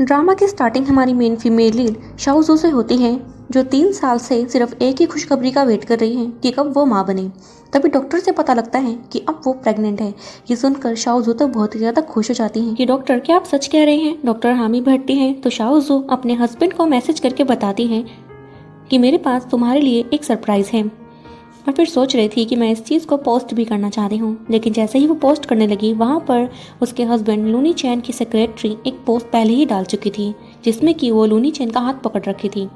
Drama की starting हमारी main female lead शाओजू से होती है, जो 3 साल से सिर्फ एक ही खुशखबरी का वेट कर रही है कि कब वो माँ बने। तभी डॉक्टर से पता लगता है कि अब वो प्रेग्नेंट है। ये सुनकर शाओजू तो बहुत ही ज़्यादा खुश हो जाती हैं कि डॉक्टर, क्या आप सच कह रहे हैं? डॉक्टर हामी भरती हैं तो शाओजू अपने हस्बैंड को मैसेज करके बताती है कि मेरे पास तुम्हारे लिए एक सरप्राइज़ है। और फिर सोच रही थी कि मैं इस चीज़ को पोस्ट भी करना चाह रही हूँ, लेकिन जैसे ही वो पोस्ट करने लगी, वहाँ पर उसके हस्बैंड लूनी चैन की सेक्रेटरी एक पोस्ट पहले ही डाल चुकी थी, जिसमें कि वो लूनी चैन का हाथ पकड़ रखी थी।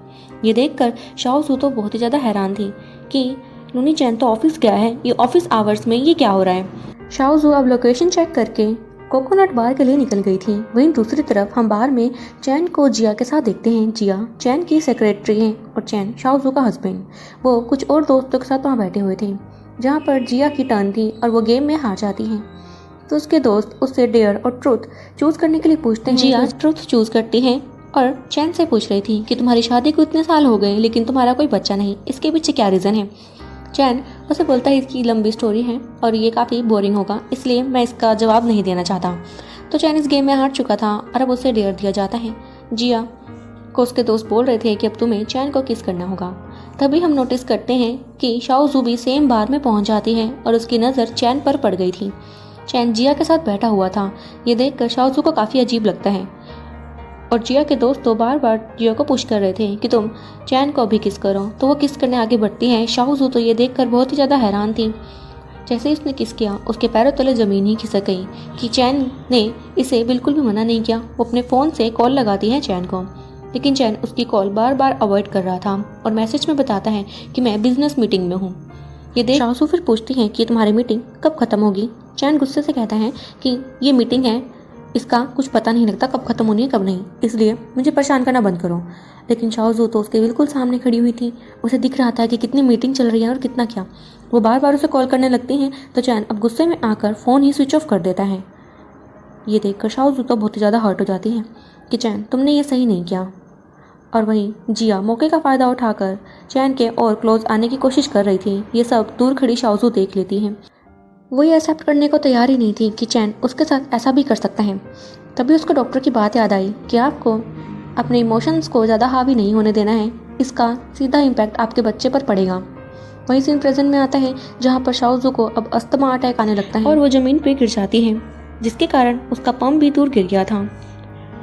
ये देखकर शाओजू तो बहुत ही ज़्यादा हैरान थी कि लूनी चैन तो ऑफिस गया है, ये ऑफिस आवर्स में ये क्या हो रहा है। शाओजू अब लोकेशन चेक करके कोकोनट बार के लिए निकल गई थी। वहीं दूसरी तरफ हम बार में चैन को जिया के साथ देखते हैं। जिया चैन की सेक्रेटरी है और चैन शाओजू का हस्बैंड। वो कुछ और दोस्तों के साथ वहाँ बैठे हुए थे, जहाँ पर जिया की टर्न थी और वो गेम में हार जाती है। तो उसके दोस्त उससे डेयर और ट्रूथ चूज करने के लिए पूछते हैं। जिया ट्रूथ चूज करती है और चैन से पूछ रही थी कि तुम्हारी शादी को इतने साल हो गए लेकिन तुम्हारा कोई बच्चा नहीं, इसके पीछे क्या रीज़न है। चैन उसे बोलता है इसकी लंबी स्टोरी है और ये काफ़ी बोरिंग होगा, इसलिए मैं इसका जवाब नहीं देना चाहता। तो चैन इस गेम में हार चुका था और अब उसे डेयर दिया जाता है। जिया को उसके दोस्त बोल रहे थे कि अब तुम्हें चैन को किस करना होगा। तभी हम नोटिस करते हैं कि शाओजू भी सेम बार में पहुंच जाती है और उसकी नज़र चैन पर पड़ गई थी। चैन जिया के साथ बैठा हुआ था। ये देखकर शाओजू को काफ़ी अजीब लगता है और जिया के दोस्त तो बार बार जिया को पुश कर रहे थे कि तुम चैन को भी किस करो, तो वो किस करने आगे बढ़ती है। शाओजू तो ये देखकर बहुत ही ज़्यादा हैरान थी। जैसे ही उसने किस किया, उसके पैरों तले ज़मीन ही खिसक गई कि चैन ने इसे बिल्कुल भी मना नहीं किया। वो अपने फ़ोन से कॉल लगाती है चैन को, लेकिन चैन उसकी कॉल बार बार अवॉइड कर रहा था और मैसेज में बताता है कि मैं बिजनेस मीटिंग में हूँ। ये देख शाओजू फिर पूछती है कि तुम्हारी मीटिंग कब ख़त्म होगी। चैन गुस्से से कहता है कि ये मीटिंग है, इसका कुछ पता नहीं लगता कब खत्म होनी है कब नहीं, इसलिए मुझे परेशान करना बंद करो। लेकिन शाओजू तो उसके बिल्कुल सामने खड़ी हुई थी। उसे दिख रहा था कि कितनी मीटिंग चल रही है और कितना क्या। वो बार बार उसे कॉल करने लगती हैं तो चैन अब गुस्से में आकर फ़ोन ही स्विच ऑफ कर देता है। ये देखकर शाओजू तो बहुत ही ज़्यादा हर्ट हो जाती है कि चैन तुमने ये सही नहीं किया। और वहीं जिया मौके का फ़ायदा उठाकर चैन के और क्लोज आने की कोशिश कर रही थी। ये सब दूर खड़ी शाओजू देख लेती है। वो ये एक्सेप्ट करने को तैयार ही नहीं थी कि चैन उसके साथ ऐसा भी कर सकता है। तभी उसको डॉक्टर की बात याद आई कि आपको अपने इमोशंस को ज़्यादा हावी नहीं होने देना है, इसका सीधा इम्पैक्ट आपके बच्चे पर पड़ेगा। वहीं सीन प्रेजेंट में आता है जहाँ पर शाओजू को अब अस्थमा अटैक आने लगता है और वो ज़मीन पर गिर जाती है, जिसके कारण उसका पंप भी दूर गिर गया था।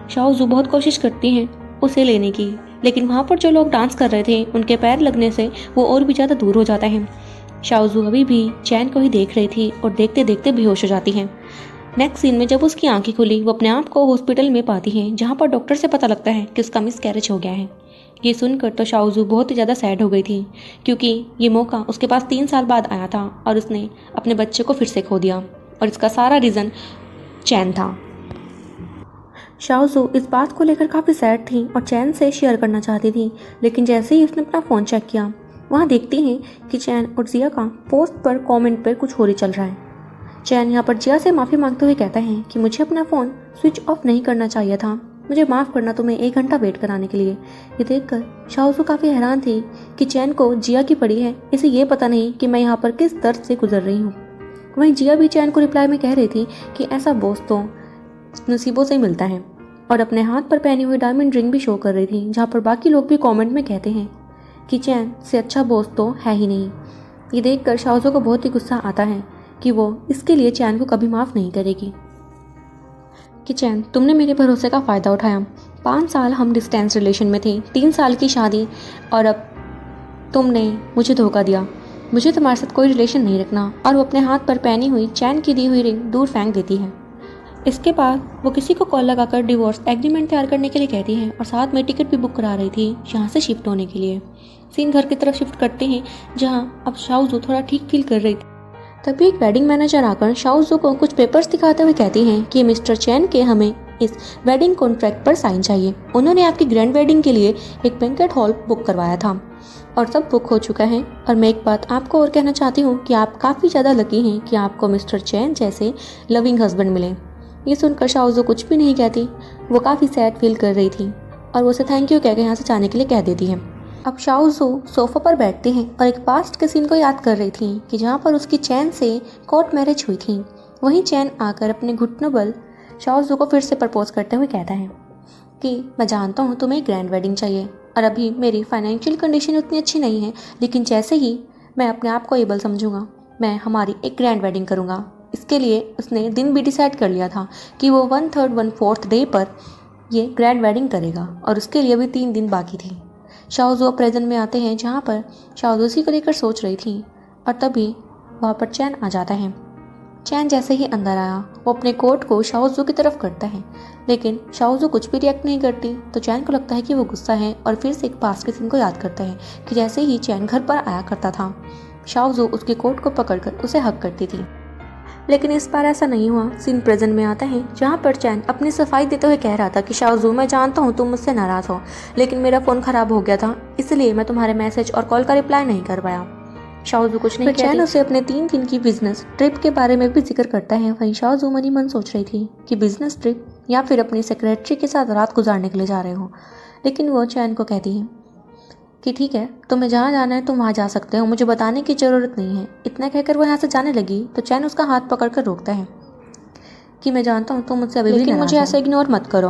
शाओजू बहुत कोशिश करती है उसे लेने की, लेकिन वहाँ पर जो लोग डांस कर रहे थे उनके पैर लगने से वो और भी ज़्यादा दूर हो जाता है। शाओजू अभी भी चैन को ही देख रही थी और देखते देखते बेहोश हो जाती है। नेक्स्ट सीन में जब उसकी आंखें खुली, वो अपने आप को हॉस्पिटल में पाती है, जहाँ पर डॉक्टर से पता लगता है कि उसका मिसकैरेज हो गया है। ये सुनकर तो शाओजू बहुत ही ज़्यादा सैड हो गई थी, क्योंकि ये मौका उसके पास 3 साल बाद आया था और उसने अपने बच्चे को फिर से खो दिया और इसका सारा रीज़न चैन था। शाओजू इस बात को लेकर काफ़ी सैड थी और चैन से शेयर करना चाहती थी, लेकिन जैसे ही उसने अपना फ़ोन चेक किया, वहाँ देखती हैं कि चैन और जिया का पोस्ट पर कमेंट पर कुछ और ही चल रहा है। चैन यहाँ पर जिया से माफ़ी मांगते हुए कहता है कि मुझे अपना फ़ोन स्विच ऑफ नहीं करना चाहिए था, मुझे माफ़ करना तुम्हें 1 घंटा वेट कराने के लिए। ये देखकर शाओजू काफ़ी हैरान थी कि चैन को जिया की पड़ी है, इसे ये पता नहीं कि मैं यहाँ पर किस दर्द से गुजर रही हूँ। वहीं जिया भी चैन को रिप्लाई में कह रही थी कि ऐसा दोस्त तो नसीबों से मिलता है, और अपने हाथ पर पहनी हुई डायमंड रिंग भी शो कर रही थी, जहाँ पर बाकी लोग भी कमेंट में कहते हैं कि चैन से अच्छा बॉस तो है ही नहीं। ये देखकर शाओजू को बहुत ही गुस्सा आता है कि वो इसके लिए चैन को कभी माफ़ नहीं करेगी। कि चैन, तुमने मेरे भरोसे का फ़ायदा उठाया, 5 साल हम डिस्टेंस रिलेशन में थे, 3 साल की शादी, और अब तुमने मुझे धोखा दिया। मुझे तुम्हारे साथ कोई रिलेशन नहीं रखना। और वो अपने हाथ पर पहनी हुई चैन की दी हुई रिंग दूर फेंक देती है। इसके बाद वो किसी को कॉल लगाकर डिवोर्स एग्रीमेंट तैयार करने के लिए कहती है और साथ में टिकट भी बुक करा रही थी यहाँ से शिफ्ट होने के लिए। सीन घर की तरफ शिफ्ट करते हैं, जहाँ अब शाओजू थोड़ा ठीक फील कर रही थी। तभी एक वेडिंग मैनेजर आकर शाओजू को कुछ पेपर्स दिखाते हुए कहती हैं कि मिस्टर चैन के हमें इस वेडिंग कॉन्ट्रैक्ट पर साइन चाहिए। उन्होंने आपकी ग्रैंड वेडिंग के लिए एक बैंक्वेट हॉल बुक करवाया था और सब बुक हो चुका है। और मैं एक बात आपको और कहना चाहती हूँ कि आप काफ़ी ज़्यादा लकी हैं कि आपको मिस्टर चैन जैसे लविंग हस्बैंड मिले। ये सुनकर शाओजू कुछ भी नहीं कहती, वो काफ़ी सैड फील कर रही थी और वो उसे थैंक यू कहकर यहाँ से जाने के लिए कह देती है। अब शाओजू सोफा पर बैठती हैं और एक पास्ट के सीन को याद कर रही थी कि जहाँ पर उसकी चैन से कोर्ट मैरिज हुई थी। वहीं चैन आकर अपने घुटनों बल शाओजू को फिर से प्रपोज करते हुए कहता है कि मैं जानता हूँ तुम्हें ग्रैंड वेडिंग चाहिए और अभी मेरी फाइनेंशियल कंडीशन उतनी अच्छी नहीं है, लेकिन जैसे ही मैं अपने आप को एबल समझूंगा मैं हमारी एक ग्रैंड वेडिंग करूँगा। इसके लिए उसने दिन भी डिसाइड कर लिया था कि वो 1/3 1/4 डे पर ये ग्रैंड वेडिंग करेगा और उसके लिए भी 3 दिन बाकी थे। शाओजू प्रेजेंट में आते हैं जहाँ पर शाओजू उसी को लेकर सोच रही थी और तभी वहाँ पर चैन आ जाता है। चैन जैसे ही अंदर आया वो अपने कोट को शाओजू की तरफ करता है, लेकिन शाओजू कुछ भी रिएक्ट नहीं करती। तो चैन को लगता है कि वो गुस्सा है और फिर से एक पास्ट के सीन को याद करता है कि जैसे ही चैन घर पर आया करता था शाओजू उसके कोट को पकड़कर उसे हक करती थी, लेकिन इस बार ऐसा नहीं हुआ। सीन प्रेजेंट में आता है जहाँ पर चैन अपनी सफाई देते हुए कह रहा था कि शाओजू मैं जानता हूँ तुम मुझसे नाराज़ हो, लेकिन मेरा फ़ोन ख़राब हो गया था इसलिए मैं तुम्हारे मैसेज और कॉल का रिप्लाई नहीं कर पाया। शाओजू कुछ नहीं कहती। चैन उसे अपने 3 दिन की बिजनेस ट्रिप के बारे में भी जिक्र करता है। वहीं शाओजू मन ही मन सोच रही थी कि बिजनेस ट्रिप या फिर अपनी सेक्रेटरी के साथ रात गुजारने के लिए जा रहे हो, लेकिन वो चैन को कहती है कि ठीक है तुम्हें जहाँ जाना है तुम वहाँ जा सकते हो, मुझे बताने की ज़रूरत नहीं है। इतना कहकर वो यहाँ से जाने लगी तो चैन उसका हाथ पकड़कर रोकता है कि मैं जानता हूँ तुम मुझसे अभी भी, लेकिन मुझे ऐसे इग्नोर मत करो।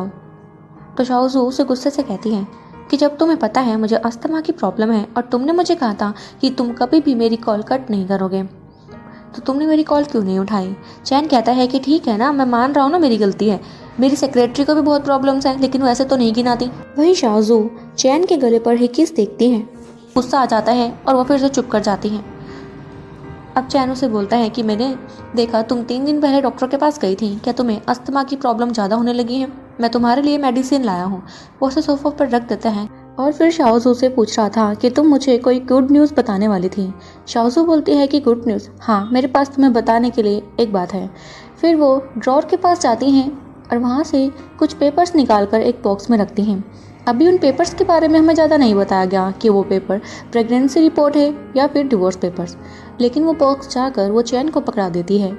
तो शाओजू उसे गुस्से से कहती है कि जब तुम्हें पता है मुझे अस्थमा की प्रॉब्लम है और तुमने मुझे कहा था कि तुम कभी भी मेरी कॉल कट नहीं करोगे, तो तुमने मेरी कॉल क्यों नहीं उठाई। चैन कहता है कि ठीक है ना, मैं मान रहा हूँ ना मेरी गलती है, मेरी सेक्रेटरी को भी बहुत प्रॉब्लम्स हैं, लेकिन वो ऐसे तो नहीं गिनाती। वहीं शाओजू चैन के गले पर एक किस देखती है, गुस्सा आ जाता है और वो फिर से चुप कर जाती है। अब चैन उसे बोलता है कि मैंने देखा तुम 3 दिन पहले डॉक्टर के पास गई थी, क्या तुम्हें अस्थमा की प्रॉब्लम ज़्यादा होने लगी है? मैं तुम्हारे लिए मेडिसिन लाया हूँ। वो उसे सोफा पर रख देता है और फिर शाओजू से पूछ रहा था कि तुम मुझे कोई गुड न्यूज़ बताने वाली थी। शाओजू बोलती है कि गुड न्यूज़, हाँ मेरे पास तुम्हें बताने के लिए एक बात है। फिर वो ड्रॉर के पास जाती हैं और वहाँ से कुछ पेपर्स निकाल कर एक बॉक्स में रखती हैं। अभी उन पेपर्स के बारे में हमें ज़्यादा नहीं बताया गया कि वो पेपर प्रेगनेंसी रिपोर्ट है या फिर डिवोर्स पेपर्स, लेकिन वो बॉक्स जाकर वो चैन को पकड़ा देती है।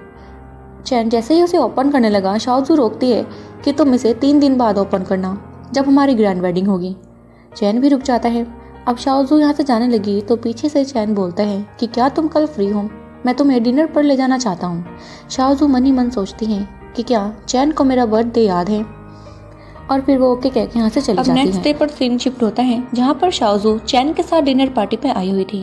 चैन जैसे ही उसे ओपन करने लगा शाओजू रोकती है कि तुम इसे 3 दिन बाद ओपन करना जब हमारी ग्रैंड वेडिंग होगी। चैन भी रुक जाता है। अब शाओजू यहाँ से जाने लगी तो पीछे से चैन बोलता है कि क्या तुम कल फ्री हो, मैं तुम्हें डिनर पर ले जाना चाहता हूँ। शाओजू मन ही मन सोचती है कि क्या चैन को मेरा बर्थडे याद है, और फिर वो ओके कह के यहाँ से चली जाती है। नेक्स्ट डे पर सीन शिफ्ट होता है जहाँ पर शाओजू चैन के साथ डिनर पार्टी पे आई हुई थी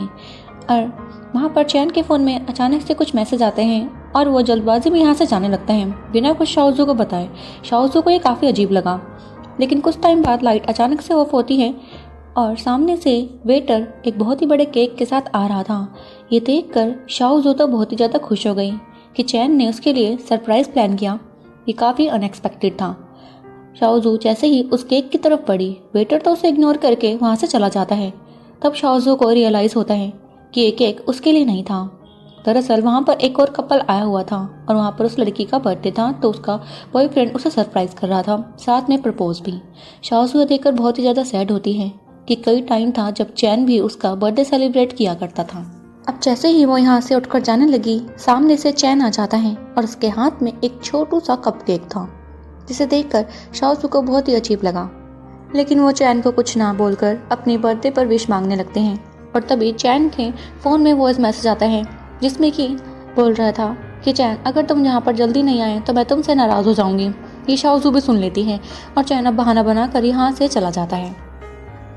और वहाँ पर चैन के फ़ोन में अचानक से कुछ मैसेज आते हैं और वो जल्दबाजी में यहाँ से जाने लगता है बिना कुछ शाओजू को बताए। शाओजू को ये काफ़ी अजीब लगा, लेकिन कुछ टाइम बाद लाइट अचानक से ऑफ होती है और सामने से वेटर एक बहुत ही बड़े केक के साथ आ रहा था। ये देखकर शाओजू तो बहुत ही ज़्यादा खुश हो गई कि चैन ने उसके लिए सरप्राइज़ प्लान किया। ये काफ़ी अनएक्सपेक्टेड था। शाओजू जैसे ही उस केक की तरफ बढ़ी, वेटर तो उसे इग्नोर करके वहाँ से चला जाता है। तब शाओजू को रियलाइज़ होता है कि ये केक उसके लिए नहीं था। दरअसल वहाँ पर एक और कपल आया हुआ था और वहाँ पर उस लड़की का बर्थडे था, तो उसका बॉयफ्रेंड उसे सरप्राइज़ कर रहा था, साथ में प्रपोज भी। शाओजू देखकर बहुत ही ज़्यादा सैड होती है कि कई टाइम था जब चैन भी उसका बर्थडे सेलिब्रेट किया करता था। अब जैसे ही वो यहाँ से उठकर जाने लगी, सामने से चैन आ जाता है और उसके हाथ में एक छोटू सा कप केक था, जिसे देखकर शाओजू को बहुत ही अजीब लगा। लेकिन वो चैन को कुछ ना बोलकर अपनी बर्थडे पर विश मांगने लगते हैं और तभी चैन के फ़ोन में वॉइस मैसेज आता है जिसमें कि बोल रहा था कि चैन अगर तुम यहाँ पर जल्दी नहीं आए तो मैं तुमसे नाराज़ हो जाऊँगी। ये शाओजू भी सुन लेती है और चैन अब बहाना बनाकर यहाँ से चला जाता है।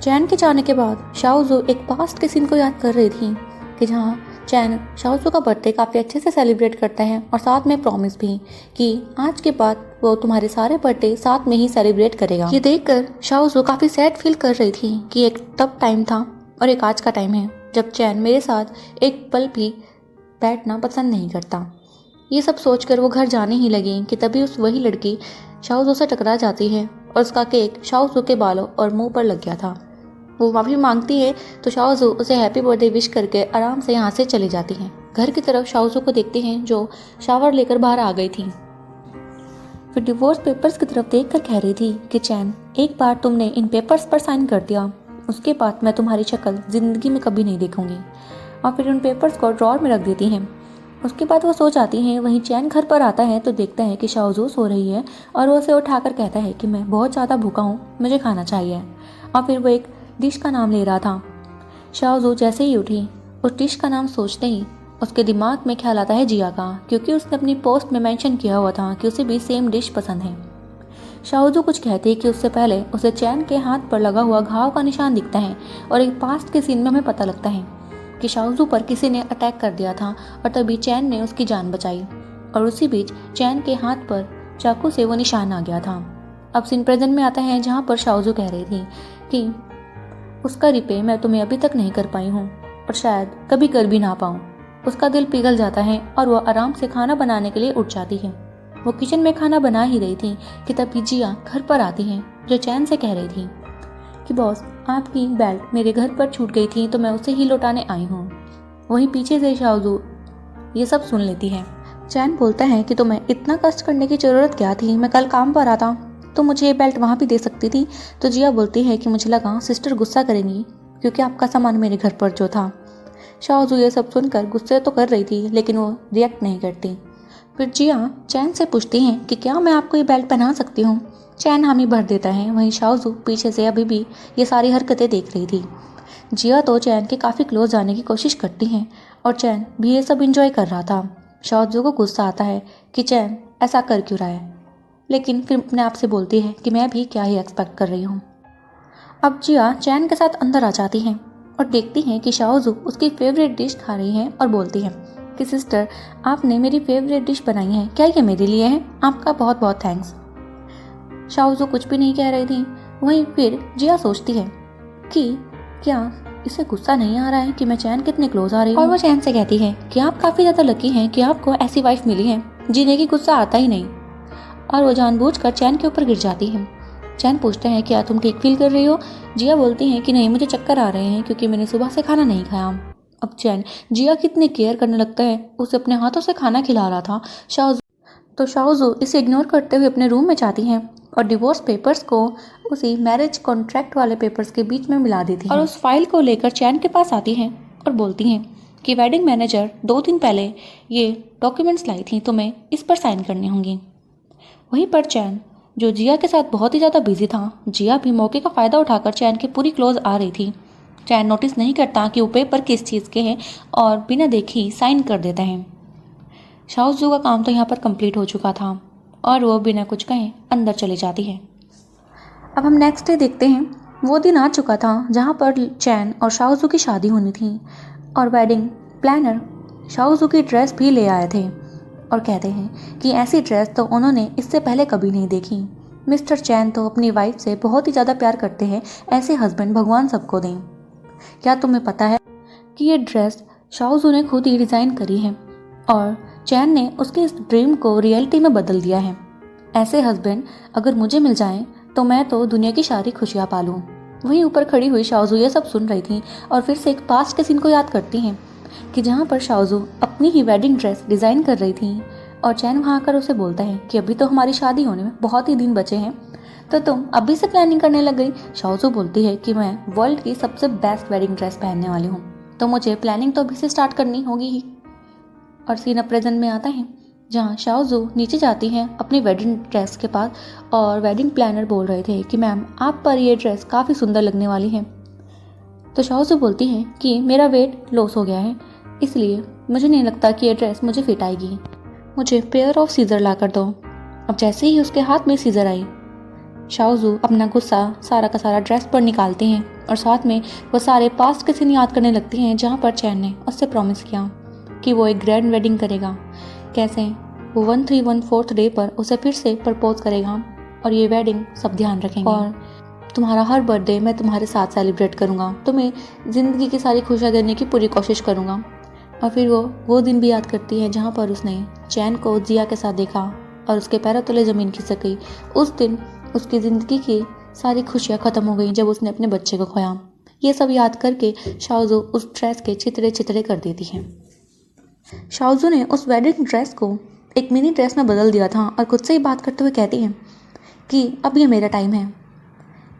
चैन के जाने के बाद शाओजू एक पास्ट के सीन को याद कर रही थी कि जहाँ चैन शाओजू का बर्थडे काफ़ी अच्छे से सेलिब्रेट करता है और साथ में प्रॉमिस भी कि आज के बाद वो तुम्हारे सारे बर्थडे साथ में ही सेलिब्रेट करेगा। ये देखकर शाओजू काफ़ी सैड फील कर रही थी कि एक तब टाइम था और एक आज का टाइम है जब चैन मेरे साथ एक पल भी बैठना पसंद नहीं करता। ये सब सोचकर वो घर जाने ही लगी कि तभी वही लड़की शाओजू से टकरा जाती है और उसका केक शाओजू के बालों और मुंह पर लग गया था। वो माफ़ी मांगती है तो शाओजू उसे हैप्पी बर्थडे विश करके आराम से यहाँ से चली जाती है। घर की तरफ शाओजू को देखते हैं जो शावर लेकर बाहर आ गई थी। फिर डिवोर्स पेपर्स की तरफ देखकर कह रही थी कि चैन एक बार तुमने इन पेपर्स पर साइन कर दिया, उसके बाद मैं तुम्हारी शक्ल ज़िंदगी में कभी नहीं देखूंगी। और फिर उन पेपर्स को ड्रॉर में रख देती हैं। उसके बाद वो सो जाती हैं। वहीं चैन घर पर आता है तो देखता है कि शाओजू सो रही है और वो उसे उठाकर कहता है कि मैं बहुत ज़्यादा भूखा हूँ, मुझे खाना चाहिए। और फिर वो एक डिश का नाम ले रहा था। शाओजू जैसे ही उठी उस डिश का नाम सोचते ही उसके दिमाग में ख्याल आता है जिया का, क्योंकि उसने अपनी पोस्ट में मेंशन किया हुआ था कि उसे भी सेम डिश पसंद है। शाओजू कुछ कहती है कि उससे पहले उसे चैन के हाथ पर लगा हुआ घाव का निशान दिखता है और एक पास्ट के सीन में हमें पता लगता है कि शाओजू पर किसी ने अटैक कर दिया था और तभी चैन ने उसकी जान बचाई और उसी बीच चैन के हाथ पर चाकू से वो निशान आ गया था। अब सीन प्रेजेंट में आता है जहाँ पर शाओजू कह रही थी कि उसका रिपे मैं तुम्हें अभी तक नहीं कर पाई हूँ और शायद कभी कर भी ना पाऊँ। उसका दिल पिघल जाता है और वह आराम से खाना बनाने के लिए उठ जाती है। वो किचन में खाना बना ही रही थी कि तभी जिया घर पर आती है, जो चैन से कह रही थी कि बॉस, आपकी बेल्ट मेरे घर पर छूट गई थी तो मैं उसे ही लौटाने आई हूँ। वहीं पीछे से शाओजू ये सब सुन लेती है। चैन बोलता है कि तुम्हें इतना कष्ट करने की ज़रूरत क्या थी, मैं कल काम पर आता तो मुझे ये बेल्ट वहाँ भी दे सकती थी। तो जिया बोलती है कि मुझे लगा सिस्टर गुस्सा करेंगी क्योंकि आपका सामान मेरे घर पर जो था। शाओजू ये सब सुनकर गुस्से तो कर रही थी लेकिन वो रिएक्ट नहीं करती। फिर जिया चैन से पूछती हैं कि क्या मैं आपको ये बेल्ट पहना सकती हूँ। चैन हामी भर देता है। वहीं शाओजू पीछे से अभी भी ये सारी हरकतें देख रही थी। जिया तो चैन के काफ़ी क्लोज आने की कोशिश करती हैं और चैन भी ये सब इंजॉय कर रहा था। शाओजू को गुस्सा आता है कि चैन ऐसा कर क्यों रहा है, लेकिन फिर अपने आप से बोलती है कि मैं भी क्या ही एक्सपेक्ट कर रही हूँ। अब जिया चैन के साथ अंदर आ जाती हैं और देखती हैं कि शाओजू उसकी फेवरेट डिश खा रही है और बोलती है कि सिस्टर, आपने मेरी फेवरेट डिश बनाई है, क्या ये मेरे लिए है? आपका बहुत बहुत थैंक्स। शाओजू कुछ भी नहीं कह रही थी। वहीं फिर जिया सोचती है कि क्या इसे गुस्सा नहीं आ रहा है कि मैं चैन कितने क्लोज आ रही हूँ। और वो चैन से कहती है कि आप काफ़ी ज़्यादा लकी हैं कि आपको ऐसी वाइफ मिली है जिन्हें की गुस्सा आता ही नहीं। और वो जानबूझकर चैन के ऊपर गिर जाती है। चैन पूछते हैं क्या तुम ठीक फील कर रही हो? जिया बोलती हैं कि नहीं, मुझे चक्कर आ रहे हैं क्योंकि मैंने सुबह से खाना नहीं खाया। अब चैन जिया कितनी केयर करने लगता है, उसे अपने हाथों से खाना खिला रहा था। शाओजू इसे इग्नोर करते हुए अपने रूम में जाती हैं और डिवोर्स पेपर्स को उसी मैरिज कॉन्ट्रैक्ट वाले पेपर्स के बीच में मिला देती हैं और उस फाइल को लेकर चैन के पास आती हैं और बोलती हैं कि वेडिंग मैनेजर 2 दिन पहले ये डॉक्यूमेंट्स लाई थी, तुम्हें इस पर साइन करनी होंगी। वहीं पर चैन जो जिया के साथ बहुत ही ज़्यादा बिजी था, जिया भी मौके का फ़ायदा उठाकर चैन के पूरी क्लोज आ रही थी। चैन नोटिस नहीं करता कि वो पेपर किस चीज़ के हैं और बिना देखे ही साइन कर देता है। शाओजू का काम तो यहाँ पर कंप्लीट हो चुका था और वो बिना कुछ कहे अंदर चली जाती है। अब हम नेक्स्ट डे देखते हैं। वो दिन आ चुका था जहाँ पर चैन और शाओजू की शादी होनी थी और वेडिंग प्लानर शाओजू की ड्रेस भी ले आए थे और कहते हैं कि ऐसी ड्रेस तो उन्होंने इससे पहले कभी नहीं देखी। मिस्टर चैन तो अपनी वाइफ से बहुत ही ज़्यादा प्यार करते हैं, ऐसे हस्बैंड भगवान सबको दें। क्या तुम्हें पता है कि ये ड्रेस शाओजू ने खुद ही डिज़ाइन करी है और चैन ने उसके इस ड्रीम को रियलिटी में बदल दिया है। ऐसे हस्बैंड अगर मुझे मिल जाएं तो मैं तो दुनिया की सारी खुशियाँ पालूं। वहीं ऊपर खड़ी हुई शाओजू ये सब सुन रही थी और फिर से एक पास्ट के सीन को याद करती हैं कि जहाँ पर शाओजू अपनी ही वेडिंग ड्रेस डिज़ाइन कर रही थी और चैन वहाँ आकर उसे बोलता है कि अभी तो हमारी शादी होने में बहुत ही दिन बचे हैं, तो तुम अभी से प्लानिंग करने लग गई। शाओजू बोलती है कि मैं वर्ल्ड की सबसे बेस्ट वेडिंग ड्रेस पहनने वाली हूँ, तो मुझे प्लानिंग तो अभी से स्टार्ट करनी होगी ही। और सीन अब प्रेजेंट में आता है जहाँ शाओजू नीचे जाती हैं अपनी वेडिंग ड्रेस के पास और वेडिंग प्लानर बोल रहे थे कि मैम, आप पर ये ड्रेस काफ़ी सुंदर लगने वाली है। तो शाओजू बोलती है कि मेरा वेट लॉस हो गया है, इसलिए मुझे नहीं लगता कि ये ड्रेस मुझे फिट आएगी, मुझे पेयर ऑफ सीजर ला कर दो। अब जैसे ही उसके हाथ में सीजर आई, शाओजू अपना गुस्सा सारा का सारा ड्रेस पर निकालते हैं और साथ में वो सारे पास्ट के सीन याद करने लगती हैं जहाँ पर चैन ने उससे प्रॉमिस किया कि वो एक ग्रैंड वेडिंग करेगा। कैसे वो 1314 डे पर उसे फिर से प्रपोज करेगा और ये वेडिंग सब ध्यान रखेंगे और तुम्हारा हर बर्थडे मैं तुम्हारे साथ सेलिब्रेट करूँगा, तुम्हें ज़िंदगी की सारी खुशियाँ देने की पूरी कोशिश करूँगा। और फिर वो दिन भी याद करती है जहाँ पर उसने चैन को जिया के साथ देखा और उसके पैरों तले ज़मीन खिसक गई। उस दिन उसकी ज़िंदगी की सारी खुशियाँ ख़त्म हो गई जब उसने अपने बच्चे को खोया। ये सब याद करके शाओजू उस ड्रेस के चितरे चितरे कर देती है। शाओजू ने उस वेडिंग ड्रेस को एक मिनी ड्रेस में बदल दिया था और खुद से ही बात करते हुए कहती है कि अब ये मेरा टाइम है,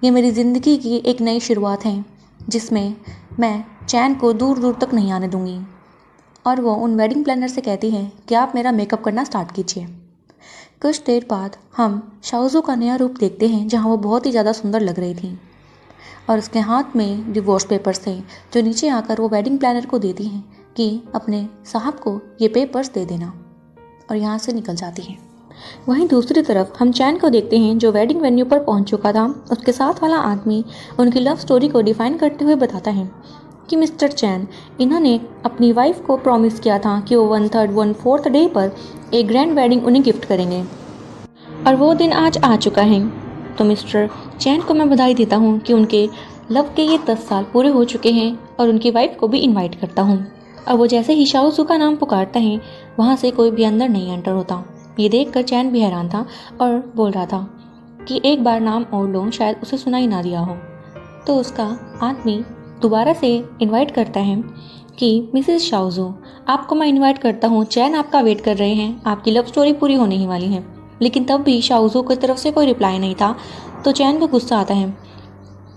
ये मेरी ज़िंदगी की एक नई शुरुआत है जिसमें मैं चैन को दूर दूर तक नहीं आने दूंगी। और वो उन वेडिंग प्लानर से कहती है कि आप मेरा मेकअप करना स्टार्ट कीजिए। कुछ देर बाद हम शाओजू का नया रूप देखते हैं जहाँ वो बहुत ही ज़्यादा सुंदर लग रही थी और उसके हाथ में डिवोर्स पेपर्स थे जो नीचे आकर वो वेडिंग प्लानर को देती हैं कि अपने साहब को ये पेपर्स दे देना और यहाँ से निकल जाती है। वहीं दूसरी तरफ हम चैन को देखते हैं जो वेडिंग वेन्यू पर पहुंच चुका था। उसके साथ वाला आदमी उनकी लव स्टोरी को डिफाइन करते हुए बताता है कि मिस्टर चैन, इन्होंने अपनी वाइफ को प्रॉमिस किया था कि वो 1/3 1/4 डे पर एक ग्रैंड वेडिंग उन्हें गिफ्ट करेंगे और वो दिन आज आ चुका है। तो मिस्टर चैन को मैं बधाई देता हूँ कि उनके लव के ये 10 साल पूरे हो चुके हैं और उनकी वाइफ को भी इनवाइट करता हूँ। और वो जैसे ही शाओजू का नाम पुकारता है वहाँ से कोई भी अंदर नहीं एंटर होता। ये देखकर चैन भी हैरान था और बोल रहा था कि एक बार नाम और लो, शायद उसे सुना ही ना दिया हो। तो उसका आदमी दोबारा से इनवाइट करता है कि मिसेस शाओजू, आपको मैं इनवाइट करता हूँ, चैन आपका वेट कर रहे हैं, आपकी लव स्टोरी पूरी होने ही वाली है। लेकिन तब भी शाओजू की तरफ से कोई रिप्लाई नहीं था। तो चैन को गुस्सा आता है।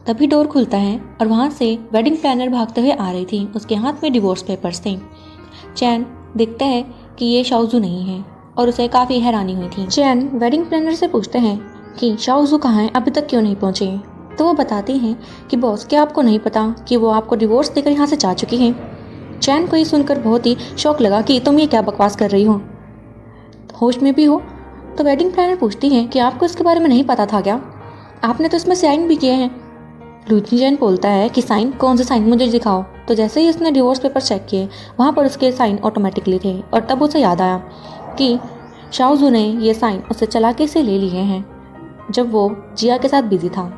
तभी डोर खुलता है और वहाँ से वेडिंग प्लानर भागते हुए आ रही थी। उसके हाथ में डिवोर्स पेपर्स थे। चैन देखता है कि ये शाओजू नहीं है और उसे काफ़ी हैरानी हुई थी। चैन वेडिंग प्लानर से पूछते हैं कि शाओजू कहाँ हैं, अभी तक क्यों नहीं पहुँचे। तो वो बताती हैं कि बॉस, क्या आपको नहीं पता कि वो आपको डिवोर्स देकर यहाँ से जा चुकी हैं। चैन को ये सुनकर बहुत ही शौक लगा कि तुम ये क्या बकवास कर रही हो, होश में भी हो। तो वेडिंग प्लानर पूछती है कि आपको इसके बारे में नहीं पता था क्या, आपने तो इसमें साइन भी किए हैं। लूची चैन बोलता है कि साइन, कौन से साइन, मुझे दिखाओ। तो जैसे ही उसने डिवोर्स पेपर चेक किए वहाँ पर उसके साइन ऑटोमेटिकली थे और तब उसे याद आया कि शाओजू ने ये साइन उससे चालाकी से ले लिए हैं जब वो जिया के साथ बिजी था।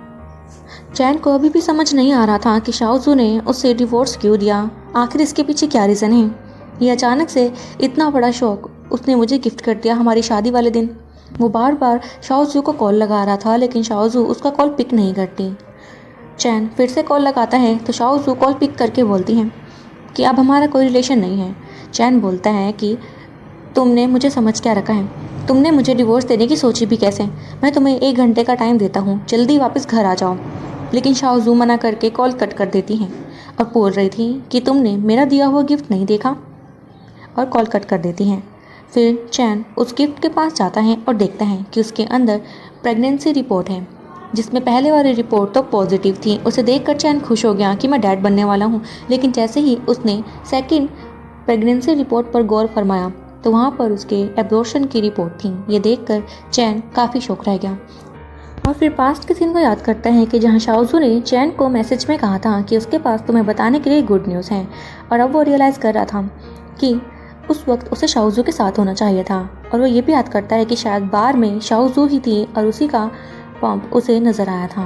चैन को अभी भी समझ नहीं आ रहा था कि शाओजू ने उससे डिवोर्स क्यों दिया, आखिर इसके पीछे क्या रीज़न है। ये अचानक से इतना बड़ा शौक उसने मुझे गिफ्ट कर दिया हमारी शादी वाले दिन। वो बार बार शाओजू को कॉल लगा रहा था लेकिन शाओजू उसका कॉल पिक नहीं करती। चैन फिर से कॉल लगाता है तो शाओजू कॉल पिक करके बोलती हैं कि अब हमारा कोई रिलेशन नहीं है। चैन बोलता है कि तुमने मुझे समझ क्या रखा है, तुमने मुझे डिवोर्स देने की सोची भी कैसे, मैं तुम्हें 1 घंटे का टाइम देता हूँ, जल्दी वापस घर आ जाओ। लेकिन शाओजू मना करके कॉल कट कर देती हैं और बोल रही थी कि तुमने मेरा दिया हुआ गिफ्ट नहीं देखा, और कॉल कट कर देती हैं। फिर चैन उस गिफ्ट के पास जाता है और देखता है कि उसके अंदर प्रेगनेंसी रिपोर्ट है, जिसमें पहले वाली रिपोर्ट तो पॉजिटिव थी। उसे देखकर चैन खुश हो गया कि मैं डैड बनने वाला हूँ। लेकिन जैसे ही उसने सेकंड प्रेगनेंसी रिपोर्ट पर गौर फरमाया तो वहाँ पर उसके एबॉर्शन की रिपोर्ट थी। ये देखकर चैन काफ़ी शौक रह गया और फिर पास्ट के सीन को याद करता है कि जहाँ शाओजू ने चैन को मैसेज में कहा था कि उसके पास तुम्हें बताने के लिए गुड न्यूज़ है, और अब वो रियलाइज़ कर रहा था कि उस वक्त उसे शाओजू के साथ होना चाहिए था। और वो ये भी याद करता है कि शायद बार में शाओजू ही थी और उसी का पंप उसे नज़र आया था,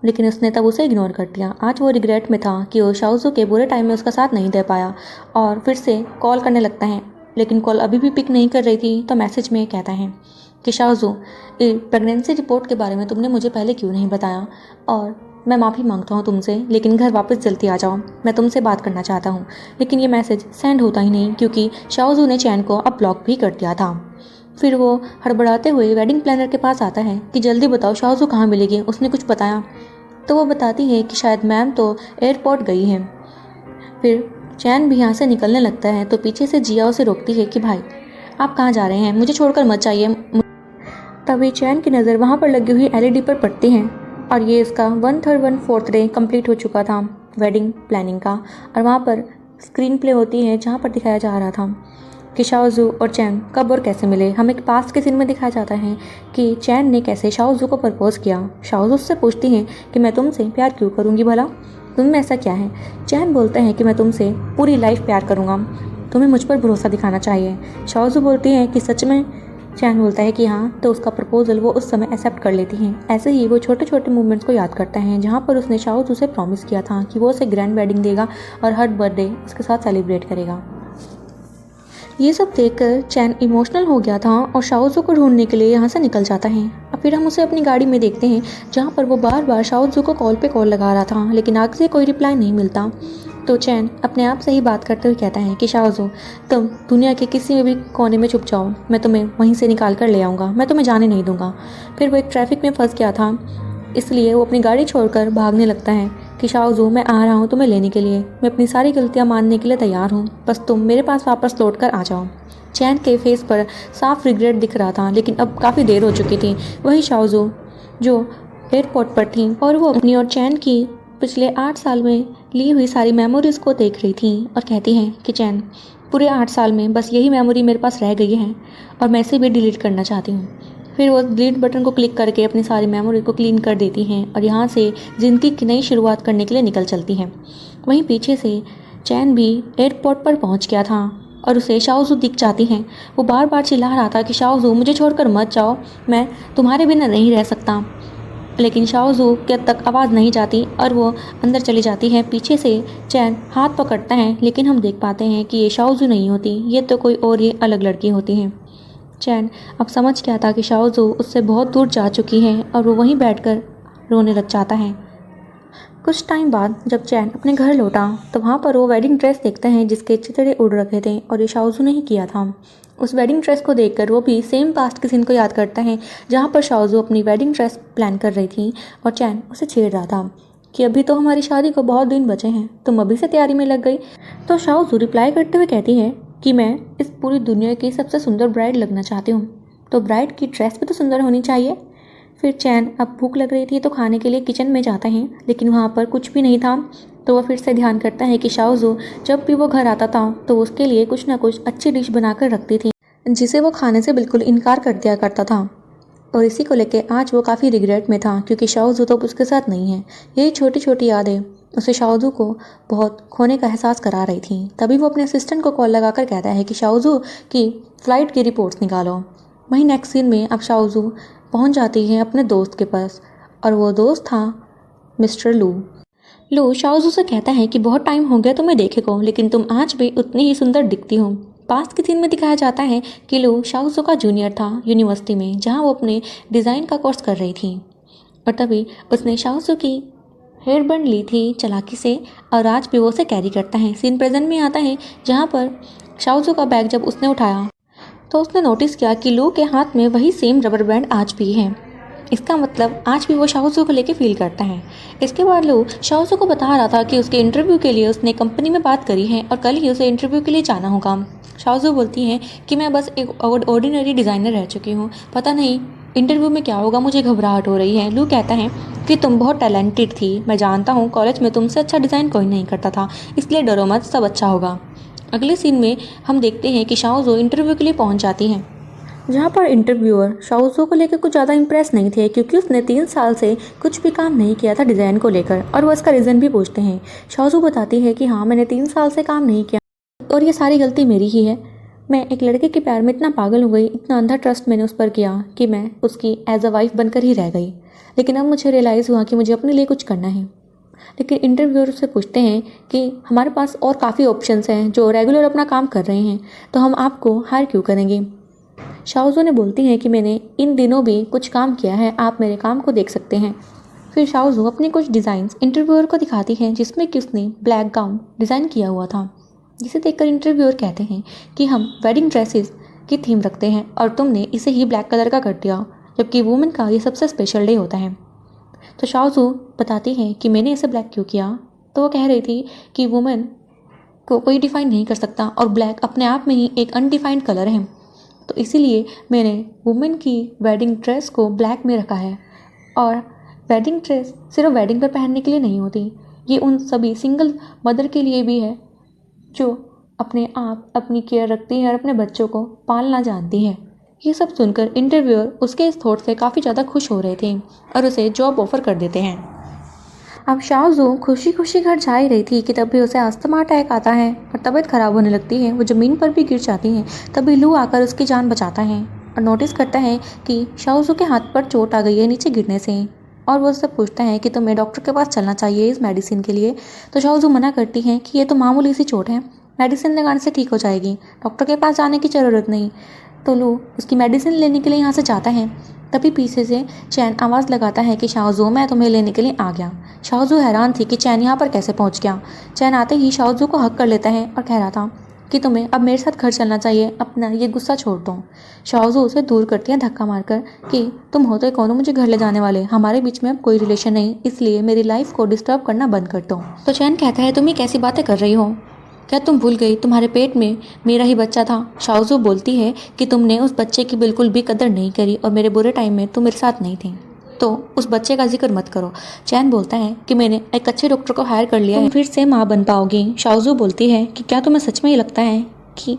लेकिन उसने तब उसे इग्नोर कर दिया। आज वो रिग्रेट में था कि वो शाओजू के बुरे टाइम में उसका साथ नहीं दे पाया और फिर से कॉल करने लगता है, लेकिन कॉल अभी भी पिक नहीं कर रही थी। तो मैसेज में कहता है कि शाओजू, प्रेगनेंसी रिपोर्ट के बारे में तुमने मुझे पहले क्यों नहीं बताया, और मैं माफ़ी मांगता हूँ तुमसे, लेकिन घर वापस जल्दी आ जाओ, मैं तुमसे बात करना चाहता हूँ। लेकिन ये मैसेज सेंड होता ही नहीं क्योंकि शाओजू ने चैन को अब ब्लॉक भी कर दिया था। फिर वो हड़बड़ाते हुए वेडिंग प्लानर के पास आता है कि जल्दी बताओ शाओजू कहाँ मिलेगी, उसने कुछ बताया। तो वो बताती है कि शायद मैम तो एयरपोर्ट गई है। फिर चैन भी यहाँ से निकलने लगता है तो पीछे से जिया उसे रोकती है कि भाई आप कहाँ जा रहे हैं, मुझे छोड़कर मत जाइए। तभी चैन की नज़र वहाँ पर लगी हुई LED पर पड़ती है और ये इसका 1/3 1/4 डे कंप्लीट हो चुका था वेडिंग प्लानिंग का। और वहाँ पर स्क्रीन प्ले होती है जहाँ पर दिखाया जा रहा था कि शाओजू और चैन कब और कैसे मिले। हमें पास्ट के सीन में दिखाया जाता है कि चैन ने कैसे शाओजू को प्रपोज किया। शाओजू उससे पूछती हैं कि मैं तुमसे प्यार क्यों करूँगी भला, तुम में ऐसा क्या है। चैन बोलता है कि मैं तुमसे पूरी लाइफ प्यार करूँगा, तुम्हें मुझ पर भरोसा दिखाना चाहिए। शाओजू बोलती है कि सच में। चैन बोलता है कि हाँ, तो उसका प्रपोजल वो उस समय एक्सेप्ट कर लेती हैं। ऐसे ही वो छोटे छोटे मूवमेंट्स को याद करता है जहाँ पर उसने शाओजू से प्रॉमिस किया था कि वो उसे ग्रैंड वेडिंग देगा और हर बर्थडे उसके साथ सेलिब्रेट करेगा। ये सब देखकर चैन इमोशनल हो गया था और शाओजू को ढूंढने के लिए यहाँ से निकल जाता है। और फिर हम उसे अपनी गाड़ी में देखते हैं जहाँ पर वो बार बार शाओजू को कॉल पे कॉल लगा रहा था, लेकिन आगे से कोई रिप्लाई नहीं मिलता। तो चैन अपने आप से ही बात करते हुए कहता है कि शाओजू, तुम दुनिया के किसी में भी कोने में छुप जाओ, मैं तुम्हें वहीं से निकाल कर ले आऊँगा, मैं तुम्हें जाने नहीं दूँगा। फिर वो एक ट्रैफिक में फंस गया था, इसलिए वो अपनी गाड़ी छोड़कर भागने लगता है कि शाओजू, मैं आ रहा हूँ तुम्हें लेने के लिए, मैं अपनी सारी गलतियाँ मानने के लिए तैयार हूँ, बस तुम मेरे पास वापस लौट कर आ जाओ। चैन के फेस पर साफ रिग्रेट दिख रहा था, लेकिन अब काफ़ी देर हो चुकी थी। वही शाओजू जो एयरपोर्ट पर थी और वो अपनी और चैन की पिछले 8 साल में ली हुई सारी मेमोरीज़ को देख रही थी और कहती हैं कि चैन, पूरे 8 साल में बस यही मेमोरी मेरे पास रह गई है और मैं इसे भी डिलीट करना चाहती हूँ। फिर वो डिलीट बटन को क्लिक करके अपनी सारी मेमोरी को क्लीन कर देती हैं और यहाँ से ज़िंदगी की नई शुरुआत करने के लिए निकल चलती हैं। वहीं पीछे से चैन भी एयरपोर्ट पर पहुँच गया था और उसे शाओजू दिख जाती हैं। वो बार बार चिल्ला रहा था कि शाओजू मुझे छोड़कर मत जाओ, मैं तुम्हारे बिना नहीं रह सकता। लेकिन शाओजू के तक आवाज़ नहीं जाती और वो अंदर चली जाती है। पीछे से चैन हाथ पकड़ता है, लेकिन हम देख पाते हैं कि ये शाओजू नहीं होती, ये तो कोई और ही अलग लड़की होती हैं। चैन अब समझ गया था कि शाओजू उससे बहुत दूर जा चुकी है और वो वहीं बैठकर रोने लग जाता है। कुछ टाइम बाद जब चैन अपने घर लौटा तो वहाँ पर वो वेडिंग ड्रेस देखते हैं जिसके चितड़े उड़ रखे थे और ये शाओजू ने ही किया था। उस वेडिंग ड्रेस को देखकर वो भी सेम पास्ट के सीन को याद करता है जहाँ पर शाओजू अपनी वेडिंग ड्रेस प्लान कर रही थी और चैन उसे छेड़ रहा था कि अभी तो हमारी शादी को बहुत दिन बचे हैं, तुम अभी से तैयारी में लग गई। तो शाओजू रिप्लाई करते हुए कहती है कि मैं इस पूरी दुनिया की सबसे सुंदर ब्राइड लगना चाहती हूँ, तो ब्राइड की ड्रेस भी तो सुंदर होनी चाहिए। फिर चैन अब भूख लग रही थी तो खाने के लिए किचन में जाता है, लेकिन वहाँ पर कुछ भी नहीं था। तो वह फिर से ध्यान करता है कि शाओजू जब भी वो घर आता था तो उसके लिए कुछ ना कुछ अच्छी डिश बनाकर रखती थी जिसे वो खाने से बिल्कुल इनकार कर दिया करता था। और इसी को लेकर आज वो काफ़ी रिग्रेट में था क्योंकि शाओजू तो उसके साथ नहीं है। यही छोटी छोटी यादें उसे शाओजू को बहुत खोने का एहसास करा रही थी। तभी वो अपने असिस्टेंट को कॉल लगाकर कहता है कि शाओजू की फ़्लाइट की रिपोर्ट्स निकालो। वहीं नेक्स्ट सीन में अब शाओजू पहुंच जाती है अपने दोस्त के पास और वो दोस्त था मिस्टर लू शाओजू से कहता है कि बहुत टाइम हो गया तुम्हें देखे को, लेकिन तुम आज भी उतनी ही सुंदर दिखती हो। पास्ट के सीन में दिखाया जाता है कि लू शाओजू का जूनियर था यूनिवर्सिटी में, जहां वो अपने डिज़ाइन का कोर्स कर रही थी और तभी उसने शाओजू की हेयर बैंड ली थी चालाकी से और आज भी वो उसे कैरी करता है। सीन प्रेजेंट में आता है जहाँ पर शाओजू का बैग जब उसने उठाया तो उसने नोटिस किया कि लू के हाथ में वही सेम रबर बैंड आज भी है। इसका मतलब आज भी वो शाओजू को लेके फील करता है। इसके बाद लू शाओजू को बता रहा था कि उसके इंटरव्यू के लिए उसने कंपनी में बात करी है और कल ही उसे इंटरव्यू के लिए जाना होगा। शाओजू बोलती है कि मैं बस एक ऑर्डिनरी डिज़ाइनर रह चुकी हूँ, पता नहीं इंटरव्यू में क्या होगा, मुझे घबराहट हो रही है। लू कहता है कि तुम बहुत टैलेंटेड थी, मैं जानता हूँ कॉलेज में तुमसे अच्छा डिज़ाइन कोई नहीं करता था, इसलिए डरो मत, सब अच्छा होगा। अगले सीन में हम देखते हैं कि शाओजू इंटरव्यू के लिए पहुंच जाती हैं, जहां पर इंटरव्यूअर शाओजू को लेकर कुछ ज़्यादा इंप्रेस नहीं थे क्योंकि उसने 3 साल से कुछ भी काम नहीं किया था डिज़ाइन को लेकर और वो इसका रीज़न भी पूछते हैं। शाओजू बताती है कि हाँ, मैंने 3 साल से काम नहीं किया और ये सारी गलती मेरी ही है। मैं एक लड़के के प्यार में इतना पागल हो गई, इतना अंधा ट्रस्ट मैंने उस पर किया कि मैं उसकी एज अ वाइफ बनकर ही रह गई। लेकिन अब मुझे रियलाइज़ हुआ कि मुझे अपने लिए कुछ करना है। लेकिन इंटरव्यूअर से पूछते हैं कि हमारे पास और काफ़ी ऑप्शंस हैं जो रेगुलर अपना काम कर रहे हैं, तो हम आपको हायर क्यों करेंगे। शाओजू ने बोलती हैं कि मैंने इन दिनों भी कुछ काम किया है, आप मेरे काम को देख सकते हैं। फिर शाओजू अपने कुछ डिज़ाइंस इंटरव्यूअर को दिखाती हैं जिसमें कि उसने ब्लैक गाउन डिज़ाइन किया हुआ था, जिसे देखकर इंटरव्यूअर कहते हैं कि हम वेडिंग ड्रेसेस की थीम रखते हैं और तुमने इसे ही ब्लैक कलर का कर दिया, जबकि वुमेन का ये सबसे स्पेशल डे होता है। तो शाओजू बताती है कि मैंने इसे ब्लैक क्यों किया। तो वो कह रही थी कि वुमेन को कोई डिफ़ाइन नहीं कर सकता और ब्लैक अपने आप में ही एक अनडिफाइंड कलर है, तो इसीलिए मैंने वुमेन की वेडिंग ड्रेस को ब्लैक में रखा है। और वेडिंग ड्रेस सिर्फ वेडिंग पर पहनने के लिए नहीं होती, ये उन सभी सिंगल मदर के लिए भी है जो अपने आप अपनी केयर रखती है और अपने बच्चों को पालना जानती है। ये सब सुनकर इंटरव्यूअर उसके इस थॉट से काफ़ी ज़्यादा खुश हो रहे थे और उसे जॉब ऑफर कर देते हैं। अब शाओजू खुशी खुशी घर जा ही रही थी कि तभी उसे अस्थमा अटैक आता है और तबीयत खराब होने लगती है। वो ज़मीन पर भी गिर जाती है। तभी लू आकर उसकी जान बचाता है और नोटिस करता है कि शाओजू के हाथ पर चोट आ गई है नीचे गिरने से, और वो उससे पूछता है कि तुम्हें डॉक्टर के पास चलना चाहिए इस मेडिसिन के लिए। तो शाओजू मना करती है कि ये तो मामूली सी चोट है, मेडिसिन लगाने से ठीक हो जाएगी, डॉक्टर के पास जाने की ज़रूरत नहीं। तो लू उसकी मेडिसिन लेने के लिए यहाँ से जाता है। तभी पीछे से चैन आवाज़ लगाता है कि शाओजू, मैं तुम्हें लेने के लिए आ गया। शाओजू हैरान थी कि चैन यहाँ पर कैसे पहुँच गया। चैन आते ही शाओजू को हक कर लेता है और कह रहा था कि तुम्हें अब मेरे साथ घर चलना चाहिए, अपना ये गुस्सा छोड़ दो। शाओजू उसे दूर करती है धक्का मारकर कि तुम हो तो कौन हो मुझे घर ले जाने वाले, हमारे बीच में अब कोई रिलेशन नहीं, इसलिए मेरी लाइफ को डिस्टर्ब करना बंद कर दो। तो चैन कहता है तुम ये कैसी बातें कर रही हो, क्या तुम भूल गई तुम्हारे पेट में मेरा ही बच्चा था। शाओजू बोलती है कि तुमने उस बच्चे की बिल्कुल भी कदर नहीं करी और मेरे बुरे टाइम में तुम मेरे साथ नहीं थी, तो उस बच्चे का जिक्र मत करो। चैन बोलता है कि मैंने एक अच्छे डॉक्टर को हायर कर लिया है, फिर से माँ बन पाओगी। शाओजू बोलती है कि क्या तुम्हें सच में ही लगता है कि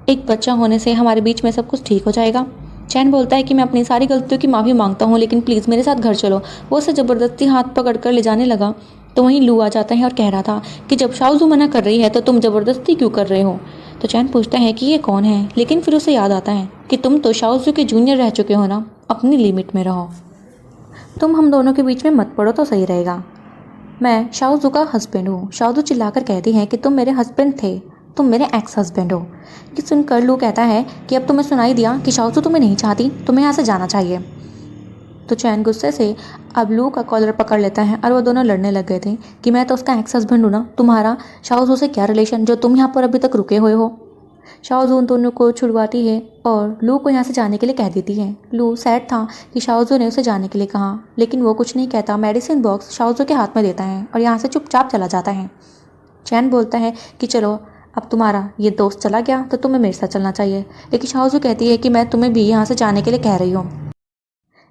एक बच्चा होने से हमारे बीच में सब कुछ ठीक हो जाएगा। चैन बोलता है कि मैं अपनी सारी गलतियों की माफ़ी मांगता हूँ, लेकिन प्लीज़ मेरे साथ घर चलो। वो उसे ज़बरदस्ती हाथ पकड़कर ले जाने लगा तो वहीं लू आ जाता है और कह रहा था कि जब शाओजू मना कर रही है तो तुम ज़बरदस्ती क्यों कर रहे हो। तो चैन पूछता है कि ये कौन है, लेकिन फिर उसे याद आता है कि तुम तो शाओजू के जूनियर रह चुके हो ना, अपनी लिमिट में रहो। तुम हम दोनों के बीच में मत पड़ो तो सही रहेगा। मैं शाओजू का हस्बैंड हूँ। शाओजू चिल्लाकर कहती है कि तुम मेरे हस्बैंड थे, तुम मेरे एक्स हस्बैंड हो। ये सुनकर लू कहता है कि अब तुम्हें सुनाई दिया कि शाओजू तुम्हें नहीं चाहती, तुम्हें यहाँ से जाना चाहिए। तो चैन गुस्से से अब लू का कॉलर पकड़ लेता है और वो दोनों लड़ने लग गए थे कि मैं तो उसका एक्स हस्बैंड हूँ ना, तुम्हारा शाओजू से क्या रिलेशन जो तुम यहाँ पर अभी तक रुके हुए हो। शाओजू उन दोनों को छुड़वाती है और लू को यहाँ से जाने के लिए कह देती है। लू सैड था कि शाओजू ने उसे जाने के लिए कहा, लेकिन वो कुछ नहीं कहता। मेडिसिन बॉक्स शाओजू के हाथ में देता है और यहाँ से चुपचाप चला जाता है। चैन बोलता है कि चलो अब तुम्हारा ये दोस्त चला गया तो तुम्हें मेरे साथ चलना चाहिए, लेकिन शाओजू कहती है कि मैं तुम्हें भी यहाँ से जाने के लिए कह रही हूँ।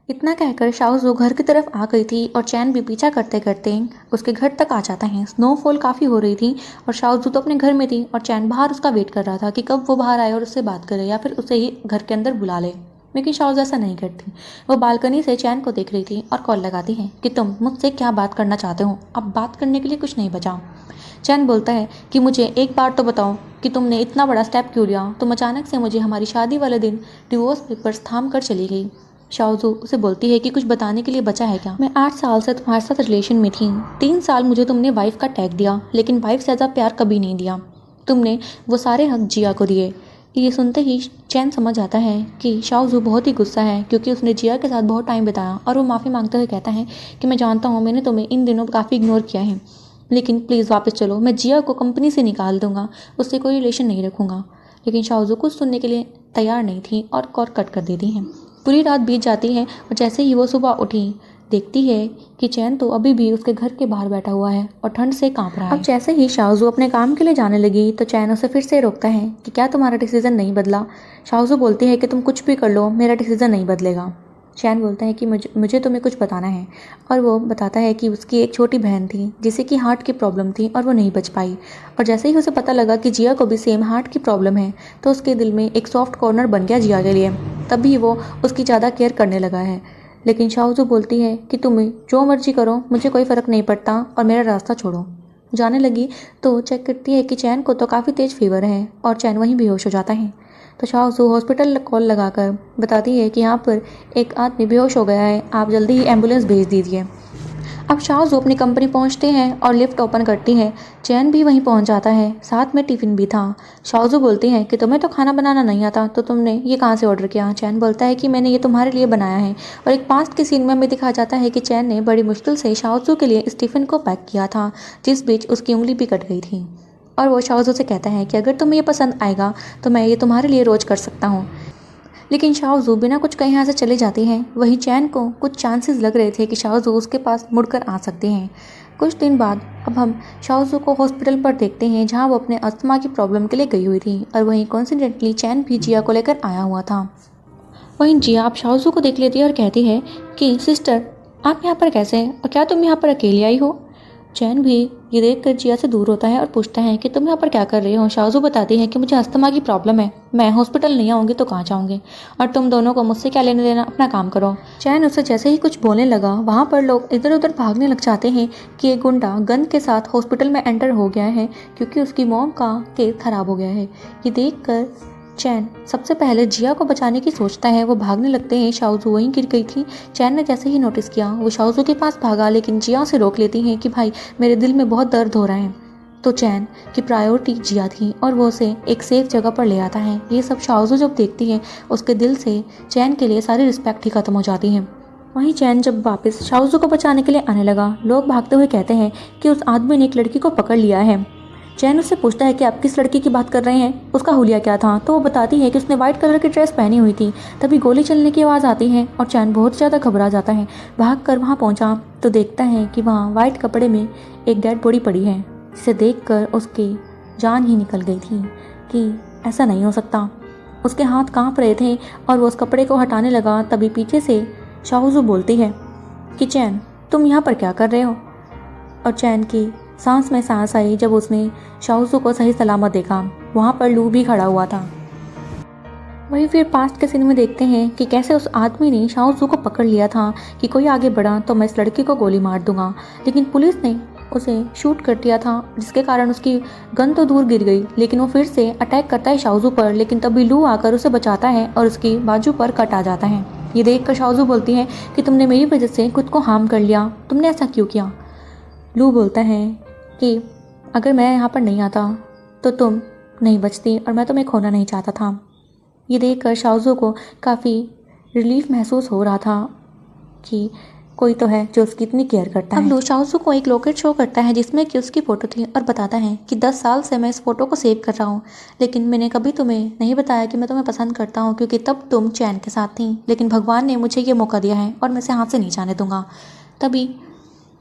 इतना कहकर शाओजू घर की तरफ आ गई थी और चैन भी पीछा करते करते उसके घर तक आ जाता है। स्नोफॉल काफ़ी हो रही थी और शाओजू तो अपने घर में थी और चैन बाहर उसका वेट कर रहा था कि कब वो बाहर आए और उससे बात करे या फिर उसे ही घर के अंदर बुला ले, लेकिन शाओजू ऐसा नहीं करती। वो बालकनी से चैन को देख रही थी और कॉल लगाती है कि तुम मुझसे क्या बात करना चाहते हो, अब बात करने के लिए कुछ नहीं बचा। चैन बोलता है कि मुझे एक बार तो बताओ कि तुमने इतना बड़ा स्टेप क्यों लिया, तुम अचानक से मुझे हमारी शादी वाले दिन डिवोर्स पेपर्स थाम कर चली गई। शाओजू उसे बोलती है कि कुछ बताने के लिए बचा है क्या, मैं 8 साल से तुम्हारे साथ रिलेशन में थी। 3 साल मुझे तुमने वाइफ का टैग दिया, लेकिन वाइफ से ज़्यादा प्यार कभी नहीं दिया। तुमने वो सारे हक जिया को दिए। ये सुनते ही चैन समझ आता है कि शाओजू बहुत ही गुस्सा है क्योंकि उसने जिया के साथ बहुत टाइम बिताया और वो माफ़ी मांगते हुए कहता है कि मैं जानता हूँ मैंने तुम्हें इन दिनों काफ़ी इग्नोर किया है, लेकिन प्लीज़ वापस चलो। मैं जिया को कंपनी से निकाल दूंगा, उससे कोई रिलेशन नहीं रखूँगा। लेकिन शाओजू कुछ सुनने के लिए तैयार नहीं थी और कॉल कट कर देती है। पूरी रात बीत जाती है और जैसे ही वो सुबह उठी देखती है कि चैन तो अभी भी उसके घर के बाहर बैठा हुआ है और ठंड से कांप रहा है। अब जैसे ही शाओजू अपने काम के लिए जाने लगी तो चैन उसे फिर से रोकता है कि क्या तुम्हारा डिसीजन नहीं बदला। शाओजू बोलती है कि तुम कुछ भी कर लो, मेरा डिसीजन नहीं बदलेगा। चैन बोलता है कि मुझे तुम्हें कुछ बताना है और वो बताता है कि उसकी एक छोटी बहन थी जिसे कि हार्ट की प्रॉब्लम थी और वो नहीं बच पाई। और जैसे ही उसे पता लगा कि जिया को भी सेम हार्ट की प्रॉब्लम है तो उसके दिल में एक सॉफ्ट कॉर्नर बन गया जिया के लिए, तभी वो उसकी ज़्यादा केयर करने लगा है। लेकिन शाओजू बोलती है कि तुम्हें जो मर्जी करो, मुझे कोई फ़र्क नहीं पड़ता और मेरा रास्ता छोड़ो। जाने लगी तो चेक करती है कि चैन को तो काफ़ी तेज़ फीवर है और चैन वहीं बेहोश हो जाता है। तो शाओजू हॉस्पिटल कॉल लगाकर बताती है कि यहाँ पर एक आदमी बेहोश हो गया है, आप जल्दी ही एम्बुलेंस भेज दीजिए। अब शाओजू अपनी कंपनी पहुँचते हैं और लिफ्ट ओपन करती है। चैन भी वहीं पहुँच जाता है, साथ में टिफ़िन भी था। शाओजू बोलती है कि तुम्हें तो खाना बनाना नहीं आता तो तुमने ये कहाँ से ऑर्डर किया। चैन बोलता है कि मैंने ये तुम्हारे लिए बनाया है और एक पास्ट के सीन में हमें दिखाया जाता है कि चैन ने बड़ी मुश्किल से शाओजू के लिए इस टिफ़िन को पैक किया था, जिस बीच उसकी उंगली भी कट गई थी। और वो शाओजू से कहता है कि अगर तुम्हें ये पसंद आएगा तो मैं ये तुम्हारे लिए रोज़ कर सकता हूँ। लेकिन शाओजू बिना कुछ कहे यहाँ से चले जाती हैं। वहीं चैन को कुछ चांसेस लग रहे थे कि शाओजू उसके पास मुड़कर आ सकते हैं। कुछ दिन बाद अब हम शाओजू को हॉस्पिटल पर देखते हैं जहाँ वो अपने अस्थमा की प्रॉब्लम के लिए गई हुई थी और वहीं कॉन्सिडेंटली चैन भी जिया को लेकर आया हुआ था। वहीं जिया अब शाओजू को देख लेती है और कहती है कि सिस्टर आप यहाँ पर कैसे हैं और क्या तुम यहाँ पर अकेली आई हो। चैन भी ये देखकर जिया से दूर होता है और पूछता है कि तुम यहाँ पर क्या कर रहे हो। शाओजू बताती है कि मुझे अस्थमा की प्रॉब्लम है, मैं हॉस्पिटल नहीं आऊँगी तो कहाँ जाऊँगी और तुम दोनों को मुझसे क्या लेने देना, अपना काम करो। चैन उससे जैसे ही कुछ बोलने लगा वहाँ पर लोग इधर उधर भागने लग जाते हैं कि एक गुंडा गन के साथ हॉस्पिटल में एंटर हो गया है क्योंकि उसकी मॉम का केस खराब हो गया है। ये देख कर चैन सबसे पहले जिया को बचाने की सोचता है। वो भागने लगते हैं, शाओजू वहीं गिर गई थी। चैन ने जैसे ही नोटिस किया वो शाओजू के पास भागा, लेकिन जिया से रोक लेती हैं कि भाई मेरे दिल में बहुत दर्द हो रहा है। तो चैन की प्रायोरिटी जिया थी और वो उसे एक सेफ जगह पर ले आता है। ये सब शाओजू जब देखती है उसके दिल से चैन के लिए सारी रिस्पेक्ट ही खत्म हो जाती है। वहीं चैन जब वापस शाओजू को बचाने के लिए आने लगा, लोग भागते हुए कहते हैं कि उस आदमी ने एक लड़की को पकड़ लिया है। चैन उससे पूछता है कि आप किस लड़की की बात कर रहे हैं, उसका हुलिया क्या था। तो वो बताती है कि उसने व्हाइट कलर की ड्रेस पहनी हुई थी। तभी गोली चलने की आवाज़ आती है और चैन बहुत ज़्यादा घबरा जाता है। भाग कर वहाँ पहुँचा तो देखता है कि वहाँ वाइट कपड़े में एक डेड बॉडी पड़ी है, जिसे देख कर उसकी जान ही निकल गई थी कि ऐसा नहीं हो सकता। उसके हाथ काँप रहे थे और वो उस कपड़े को हटाने लगा। तभी पीछे से शाओजू बोलती है कि चैन तुम यहाँ पर क्या कर रहे हो। और चैन की सांस में सांस आई जब उसने शाओजू को सही सलामत देखा। वहाँ पर लू भी खड़ा हुआ था। वहीं फिर पास्ट के सीन में देखते हैं कि कैसे उस आदमी ने शाओजू को पकड़ लिया था कि कोई आगे बढ़ा तो मैं इस लड़के को गोली मार दूंगा, लेकिन पुलिस ने उसे शूट कर दिया था, जिसके कारण उसकी गन तो दूर गिर गई, लेकिन वो फिर से अटैक करता है शाओजू पर। लेकिन तभी लू आकर उसे बचाता है और उसकी बाजू पर कट आ जाता है। ये देखकर शाओजू बोलती है कि तुमने मेरी वजह से खुद को हार्म कर लिया, तुमने ऐसा क्यों किया। लू बोलता है कि अगर मैं यहाँ पर नहीं आता तो तुम नहीं बचती और मैं तुम्हें खोना नहीं चाहता था। ये देखकर शाओजू को काफ़ी रिलीफ महसूस हो रहा था कि कोई तो है जो उसकी इतनी केयर करता है। अब लू शाओजू को एक लॉकेट शो करता है जिसमें कि उसकी फ़ोटो थी और बताता है कि 10 साल से मैं इस फ़ोटो को सेव कर रहा हूँ, लेकिन मैंने कभी तुम्हें नहीं बताया कि मैं तुम्हें पसंद करता हूँ, क्योंकि तब तुम चैन के साथ थी, लेकिन भगवान ने मुझे ये मौका दिया है और मैं इसे हाथ से नहीं जाने दूंगा। तभी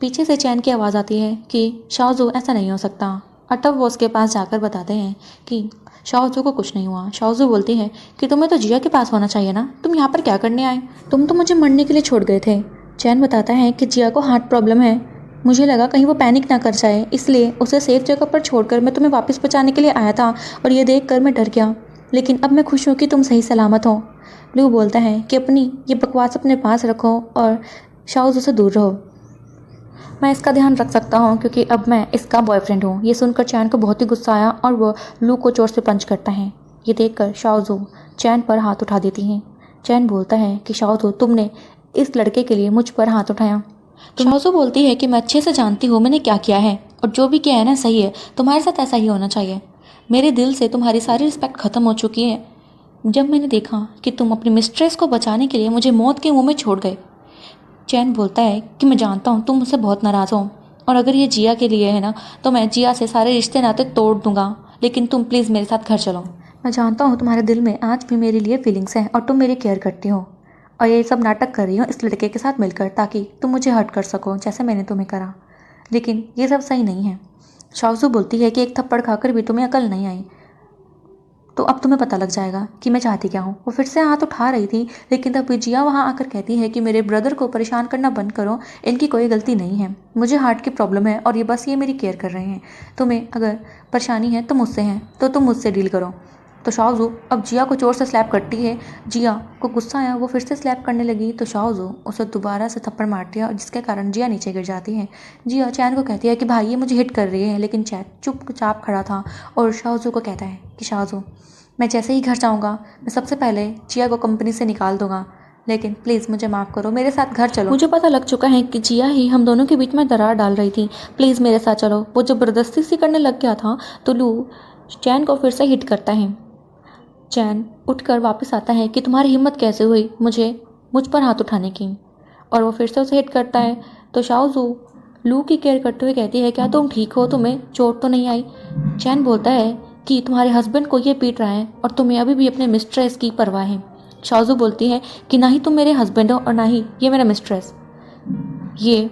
पीछे से चैन की आवाज़ आती है कि शाओजू ऐसा नहीं हो सकता, और तब वो उसके पास जाकर बताते हैं कि शाओजू को कुछ नहीं हुआ। शाओजू बोलती है कि तुम्हें तो जिया के पास होना चाहिए ना, तुम यहाँ पर क्या करने आए, तुम तो मुझे मरने के लिए छोड़ गए थे। चैन बताता है कि जिया को हार्ट प्रॉब्लम है, मुझे लगा कहीं वो पैनिक ना कर जाए, इसलिए उसे सेफ जगह पर छोड़कर मैं तुम्हें वापस बचाने के लिए आया था, और ये देखकर मैं डर गया, लेकिन अब मैं खुश हूँ कि तुम सही सलामत हो। लू बोलता है कि अपनी ये बकवास अपने पास रखो और शाओजू से दूर रहो, मैं इसका ध्यान रख सकता हूँ क्योंकि अब मैं इसका बॉयफ्रेंड हूँ। ये सुनकर चैन को बहुत ही गुस्सा आया और वो लू को जोर से पंच करता है। ये देखकर शाओजू चैन पर हाथ उठा देती है। चैन बोलता है कि शाओजू तुमने इस लड़के के लिए मुझ पर हाथ उठाया। शाओजू बोलती है कि मैं अच्छे से जानती हूँ मैंने क्या किया है, और जो भी किया है ना सही है, तुम्हारे साथ ऐसा ही होना चाहिए। मेरे दिल से तुम्हारी सारी रिस्पेक्ट ख़त्म हो चुकी है जब मैंने देखा कि तुम अपनी मिस्ट्रेस को बचाने के लिए मुझे मौत के मुँह में छोड़ गए। चैन बोलता है कि मैं जानता हूँ तुम मुझसे बहुत नाराज़ हो, और अगर ये जिया के लिए है ना तो मैं जिया से सारे रिश्ते नाते तोड़ दूंगा, लेकिन तुम प्लीज़ मेरे साथ घर चलो। मैं जानता हूँ तुम्हारे दिल में आज भी मेरे लिए फीलिंग्स हैं और तुम मेरी केयर करती हो, और ये सब नाटक कर रही हो इस लड़के के साथ मिलकर ताकि तुम मुझे हर्ट कर सको जैसे मैंने तुम्हें करा, लेकिन ये सब सही नहीं है। शाओजू बोलती है कि एक थप्पड़ खाकर भी तुम्हें अकल नहीं आई, तो अब तुम्हें पता लग जाएगा कि मैं चाहती क्या हूँ। वो फिर से हाथ उठा रही थी, लेकिन तब जिया वहाँ आकर कहती है कि मेरे ब्रदर को परेशान करना बंद करो, इनकी कोई गलती नहीं है, मुझे हार्ट की प्रॉब्लम है और ये बस ये मेरी केयर कर रहे हैं, तुम्हें अगर परेशानी है तो मुझसे है तो तुम मुझसे डील करो। तो शाओजू अब जिया को जोर से स्लैप करती है। जिया को गुस्सा आया, वो फिर से स्लैप करने लगी तो शाओजू उसे दोबारा से थप्पड़ मारती है, जिसके कारण जिया नीचे गिर जाती है। जिया चैन को कहती है कि भाई ये मुझे हिट कर रही है, लेकिन चैन चुपचाप खड़ा था और शाओजू को कहता है कि शाओजू मैं जैसे ही घर जाऊंगा मैं सबसे पहले जिया को कंपनी से निकाल दूंगा, लेकिन प्लीज़ मुझे माफ़ करो, मेरे साथ घर चलो। मुझे पता लग चुका है कि जिया ही हम दोनों के बीच में दरार डाल रही थी, प्लीज़ मेरे साथ चलो। वो ज़बरदस्ती सी करने लग गया था तो लू चैन को फिर से हिट करता है। चैन उठकर वापस आता है कि तुम्हारी हिम्मत कैसे हुई मुझ पर हाथ उठाने की, और वो फिर से उसे हिट करता है। तो शाओजू लू की केयर करते हुए कहती है क्या तुम ठीक हो, तुम्हें चोट तो नहीं आई। चैन बोलता है कि तुम्हारे हस्बैंड को ये पीट रहा है और तुम्हें अभी भी अपने मिस्ट्रेस की परवाह है। शाओजू बोलती है कि ना ही तुम मेरे हस्बैंड हो और ना ही ये मेरा मिस्ट्रेस, ये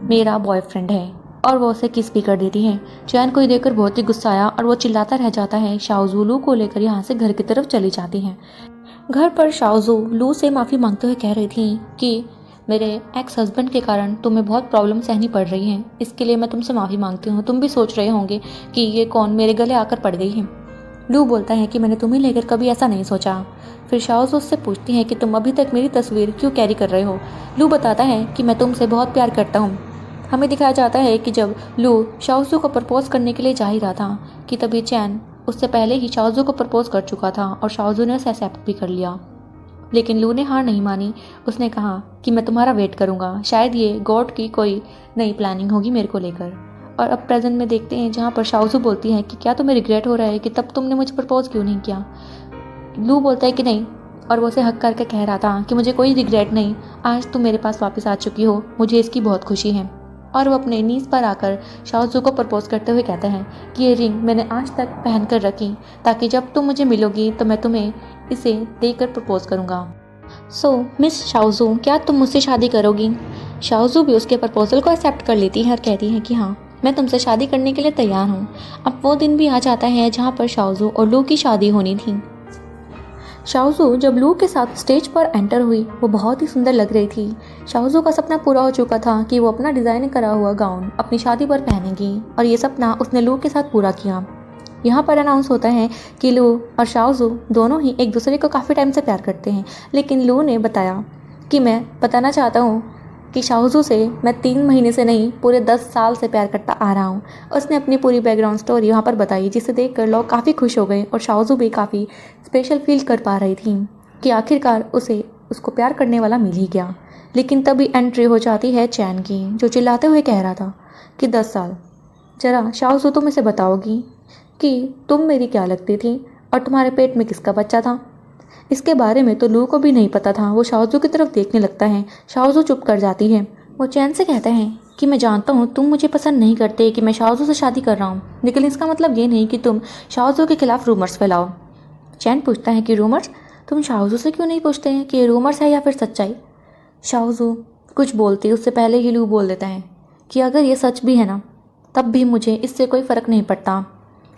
मेरा बॉयफ्रेंड है, और वो उसे किस भी कर देती है। चैन को ये देखकर बहुत ही गुस्सा आया और वो चिल्लाता रह जाता है। शाओजू लू को लेकर यहाँ से घर की तरफ चली जाती है। घर पर शाओजू लू से माफ़ी मांगते हुए कह रही थी कि मेरे एक्स हस्बैंड के कारण तुम्हें बहुत प्रॉब्लम सहनी पड़ रही है, इसके लिए मैं तुमसे माफ़ी मांगती हूँ। तुम भी सोच रहे होंगे कि ये कौन मेरे गले आकर पड़ गई है। लू बोलता है कि मैंने तुम्हें लेकर कभी ऐसा नहीं सोचा। फिर शाओजू उससे पूछती है कि तुम अभी तक मेरी तस्वीर क्यों कैरी कर रहे हो। लू बताता है कि मैं तुमसे बहुत प्यार करता हूँ। हमें दिखाया जाता है कि जब लू शाओजू को प्रपोज करने के लिए जा ही रहा था कि तभी चैन उससे पहले ही शाओजू को प्रपोज कर चुका था और शाओजू ने उसे एक्सेप्ट भी कर लिया, लेकिन लू ने हार नहीं मानी। उसने कहा कि मैं तुम्हारा वेट करूंगा, शायद ये गॉड की कोई नई प्लानिंग होगी मेरे को लेकर। और अब प्रेजेंट में देखते हैं जहाँ पर शाओजू बोलती है कि क्या तुम्हें रिग्रेट हो रहा है कि तब तुमने मुझे प्रपोज क्यों नहीं किया। लू बोलता है कि नहीं, और वो उसे हक करके कह रहा था कि मुझे कोई रिग्रेट नहीं, आज तुम मेरे पास वापस आ चुकी हो, मुझे इसकी बहुत खुशी है। और वो अपने नीज पर आकर शाओजू को प्रपोज करते हुए कहता है कि ये रिंग मैंने आज तक पहन कर रखी ताकि जब तुम मुझे मिलोगी तो मैं तुम्हें इसे देकर प्रपोज करूँगा। सो मिस शाओजू, क्या तुम मुझसे शादी करोगी। शाओजू भी उसके प्रपोजल को एक्सेप्ट कर लेती है और कहती है कि हाँ, मैं तुमसे शादी करने के लिए तैयार हूँ। अब वो दिन भी आ जाता है जहाँ पर शाओजू और लू की शादी होनी थी। शाओजू जब लू के साथ स्टेज पर एंटर हुई वो बहुत ही सुंदर लग रही थी। शाओजू का सपना पूरा हो चुका था कि वो अपना डिज़ाइन करा हुआ गाउन अपनी शादी पर पहनेगी, और ये सपना उसने लू के साथ पूरा किया। यहाँ पर अनाउंस होता है कि लू और शाओजू दोनों ही एक दूसरे को काफ़ी टाइम से प्यार करते हैं, लेकिन लू ने बताया कि मैं बताना चाहता हूँ कि शाओजू से मैं 3 महीने से नहीं पूरे 10 साल से प्यार करता आ रहा हूँ। उसने अपनी पूरी बैकग्राउंड स्टोरी यहाँ पर बताई, जिसे देखकर लोग काफ़ी खुश हो गए और शाओजू भी काफ़ी स्पेशल फील कर पा रही थी कि आखिरकार उसको प्यार करने वाला मिल ही गया। लेकिन तभी एंट्री हो जाती है चैन की, जो चिल्लाते हुए कह रहा था कि 10 साल। जरा शाओजू तुम इसे बताओगी कि तुम मेरी क्या लगती थी और तुम्हारे पेट में किसका बच्चा था? इसके बारे में तो लू को भी नहीं पता था। वो शाओजू की तरफ देखने लगता है। शाओजू चुप कर जाती है। वो चैन से कहता है कि मैं जानता हूँ तुम मुझे पसंद नहीं करते कि मैं शाओजू से शादी कर रहा हूँ, लेकिन इसका मतलब ये नहीं कि तुम शाओजू के खिलाफ रूमर्स फैलाओ। चैन पूछता है कि रूमर्स? तुम शाओजू से क्यों नहीं पूछते हैं कि ये रूमर्स है या फिर सच्चाई? शाओजू कुछ बोलती उससे पहले ही लू बोल देता है कि अगर ये सच भी है ना, तब भी मुझे इससे कोई फ़र्क नहीं पड़ता।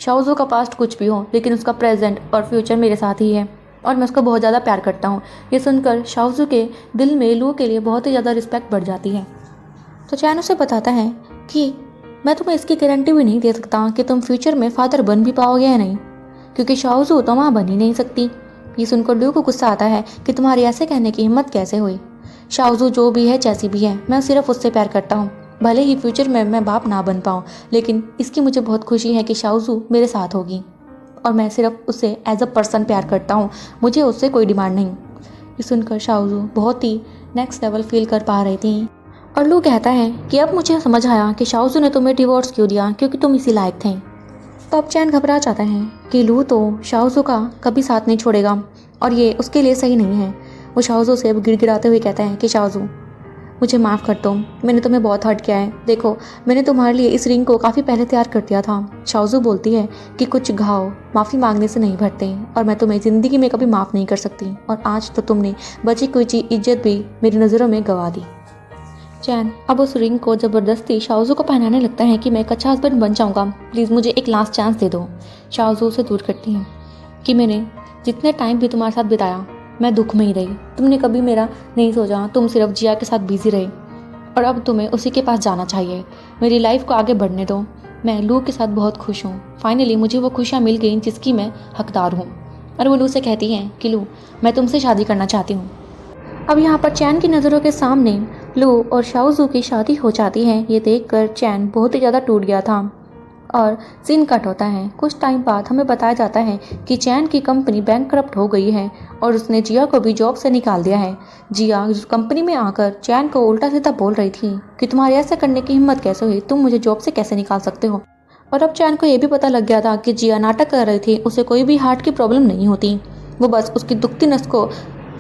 शाओजू का पास्ट कुछ भी हो, लेकिन उसका प्रेजेंट और फ्यूचर मेरे साथ ही है और मैं उसको बहुत ज़्यादा प्यार करता हूँ। ये सुनकर शाओजू के दिल में लू के लिए बहुत ही ज़्यादा रिस्पेक्ट बढ़ जाती है। तो चैन उसे बताता है कि मैं तुम्हें इसकी गारंटी भी नहीं दे सकता कि तुम फ्यूचर में फादर बन भी पाओगे या नहीं, क्योंकि शाओजू तो माँ बन ही नहीं सकती। ये सुनकर लू को गुस्सा आता है कि तुम्हारी ऐसे कहने की हिम्मत कैसे हुई। शाओजू जो भी है जैसी भी है, मैं सिर्फ उससे प्यार करता हूँ। भले ही फ्यूचर में मैं बाप ना बन पाऊँ, लेकिन इसकी मुझे बहुत खुशी है कि शाओजू मेरे साथ होगी और मैं सिर्फ उससे एज अ पर्सन प्यार करता हूँ। मुझे उससे कोई डिमांड नहीं। ये सुनकर शाओजू बहुत ही नेक्स्ट लेवल फील कर पा रही थी और लू कहता है कि अब मुझे समझ आया कि शाओजू ने तुम्हें डिवोर्स क्यों दिया, क्योंकि तुम इसी लायक थे। तो अब चैन घबरा जाता है कि लू तो शाओजू का कभी साथ नहीं छोड़ेगा और ये उसके लिए सही नहीं है। वो शाओजू से अब गिड़गिड़ाते हुए कहता है कि शाओजू मुझे माफ़ कर दो, मैंने तुम्हें बहुत हर्ट किया है। देखो, मैंने तुम्हारे लिए इस रिंग को काफ़ी पहले तैयार कर दिया था। शाओजू बोलती है कि कुछ घाव माफ़ी मांगने से नहीं भरते और मैं तुम्हें ज़िंदगी में कभी माफ़ नहीं कर सकती, और आज तो तुमने बची कुची इज्जत भी मेरी नज़रों में गंवा दी। चैन अब उस रिंग को ज़बरदस्ती शाओजू को पहनाने लगता है कि मैं एक अच्छा हस्बैंड बन जाऊँगा, प्लीज़ मुझे एक लास्ट चांस दे दो। शाओजू उसे दूर करती है कि मैंने जितने टाइम भी तुम्हारे साथ बिताया मैं दुख में ही रही, तुमने कभी मेरा नहीं सोचा, तुम सिर्फ जिया के साथ बिजी रहे और अब तुम्हें उसी के पास जाना चाहिए। मेरी लाइफ को आगे बढ़ने दो। मैं लू के साथ बहुत खुश हूँ। फाइनली मुझे वो खुशियाँ मिल गई जिसकी मैं हकदार हूँ। और वो लू से कहती है कि लू, मैं तुमसे शादी करना चाहती हूँ। अब यहाँ पर चैन की नज़रों के सामने लू और शाओजू की शादी हो जाती है। ये देखकर चैन बहुत ही ज़्यादा टूट गया था और सीन कट होता है। कुछ टाइम बाद हमें बताया जाता है कि चैन की कंपनी बैंकक्रप्ट हो गई है और उसने जिया को भी जॉब से निकाल दिया है। जिया कंपनी में आकर चैन को उल्टा सीधा बोल रही थी कि तुम्हारे ऐसा करने की हिम्मत कैसे हुई, तुम मुझे जॉब से कैसे निकाल सकते हो। और अब चैन को यह भी पता लग गया था कि जिया नाटक कर रही थी, उसे कोई भी हार्ट की प्रॉब्लम नहीं होती, वो बस उसकी दुखती नस को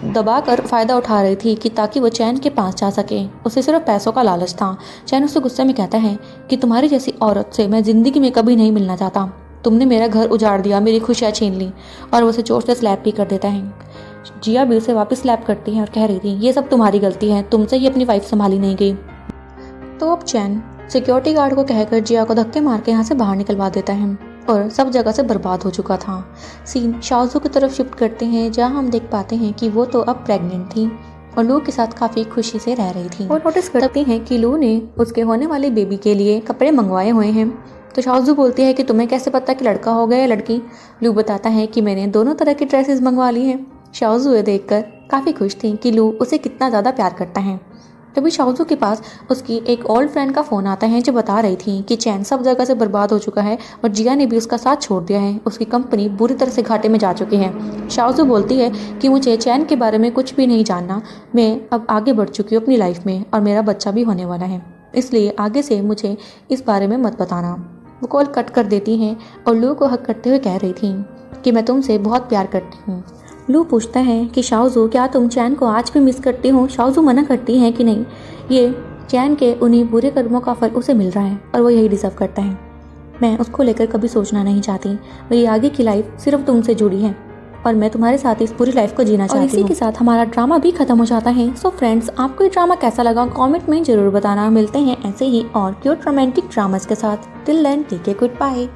दबाकर फ़ायदा उठा रही थी कि ताकि वो चैन के पास जा सके। उसे सिर्फ पैसों का लालच था। चैन उसे गुस्से में कहता है कि तुम्हारी जैसी औरत से मैं ज़िंदगी में कभी नहीं मिलना चाहता। तुमने मेरा घर उजाड़ दिया, मेरी खुशियाँ छीन ली। और वो उसे जोर से स्लैप भी कर देता है। जिया भी उसे वापस स्लैप करती है और कह रही थी ये सब तुम्हारी गलती है, तुमसे ही अपनी वाइफ संभाली नहीं गई। तो अब चैन सिक्योरिटी गार्ड को कहकर जिया को धक्के मार के यहाँ से बाहर निकलवा देता है और सब जगह से बर्बाद हो चुका था। सीन शाओजू की तरफ शिफ्ट करते हैं, जहां हम देख पाते हैं कि वो तो अब प्रेग्नेंट थी और लू के साथ काफ़ी खुशी से रह रही थी। और नोटिस करती हैं कि लू ने उसके होने वाले बेबी के लिए कपड़े मंगवाए हुए हैं। तो शाओजू बोलती है कि तुम्हें कैसे पता कि लड़का होगा या लड़की। लू बताता है कि मैंने दोनों तरह की ड्रेसेस मंगवा ली हैं। शाओजू ये देखकर काफ़ी खुश थी कि लू उसे कितना ज़्यादा प्यार करता है। तभी शाओजू के पास उसकी एक ओल्ड फ्रेंड का फ़ोन आता है, जो बता रही थी कि चैन सब जगह से बर्बाद हो चुका है और जिया ने भी उसका साथ छोड़ दिया है। उसकी कंपनी बुरी तरह से घाटे में जा चुकी है। शाओजू बोलती है कि मुझे चैन के बारे में कुछ भी नहीं जानना, मैं अब आगे बढ़ चुकी हूँ अपनी लाइफ में और मेरा बच्चा भी होने वाला है, इसलिए आगे से मुझे इस बारे में मत बताना। वो कॉल कट कर देती हैं और लू को हक करते हुए कह रही थी कि मैं तुमसे बहुत प्यार करती हूँ। लू पूछता है कि शाओजू, क्या तुम चैन को आज भी मिस करती हो? शाओजू मना करती है कि नहीं, ये चैन के उन्हीं बुरे कर्मों का फल उसे मिल रहा है और वो यही डिजर्व करता है। मैं उसको लेकर कभी सोचना नहीं चाहती। मेरी आगे की लाइफ सिर्फ तुमसे जुड़ी है और मैं तुम्हारे साथ इस पूरी लाइफ को जीना चाहती हूँ। इसी के साथ हमारा ड्रामा भी खत्म हो जाता है। सो फ्रेंड्स, आपको ये ड्रामा कैसा लगा कमेंट में जरूर बताना। मिलते हैं ऐसे ही और क्यूट रोमांटिक ड्रामास के साथ। Till then take care, good bye.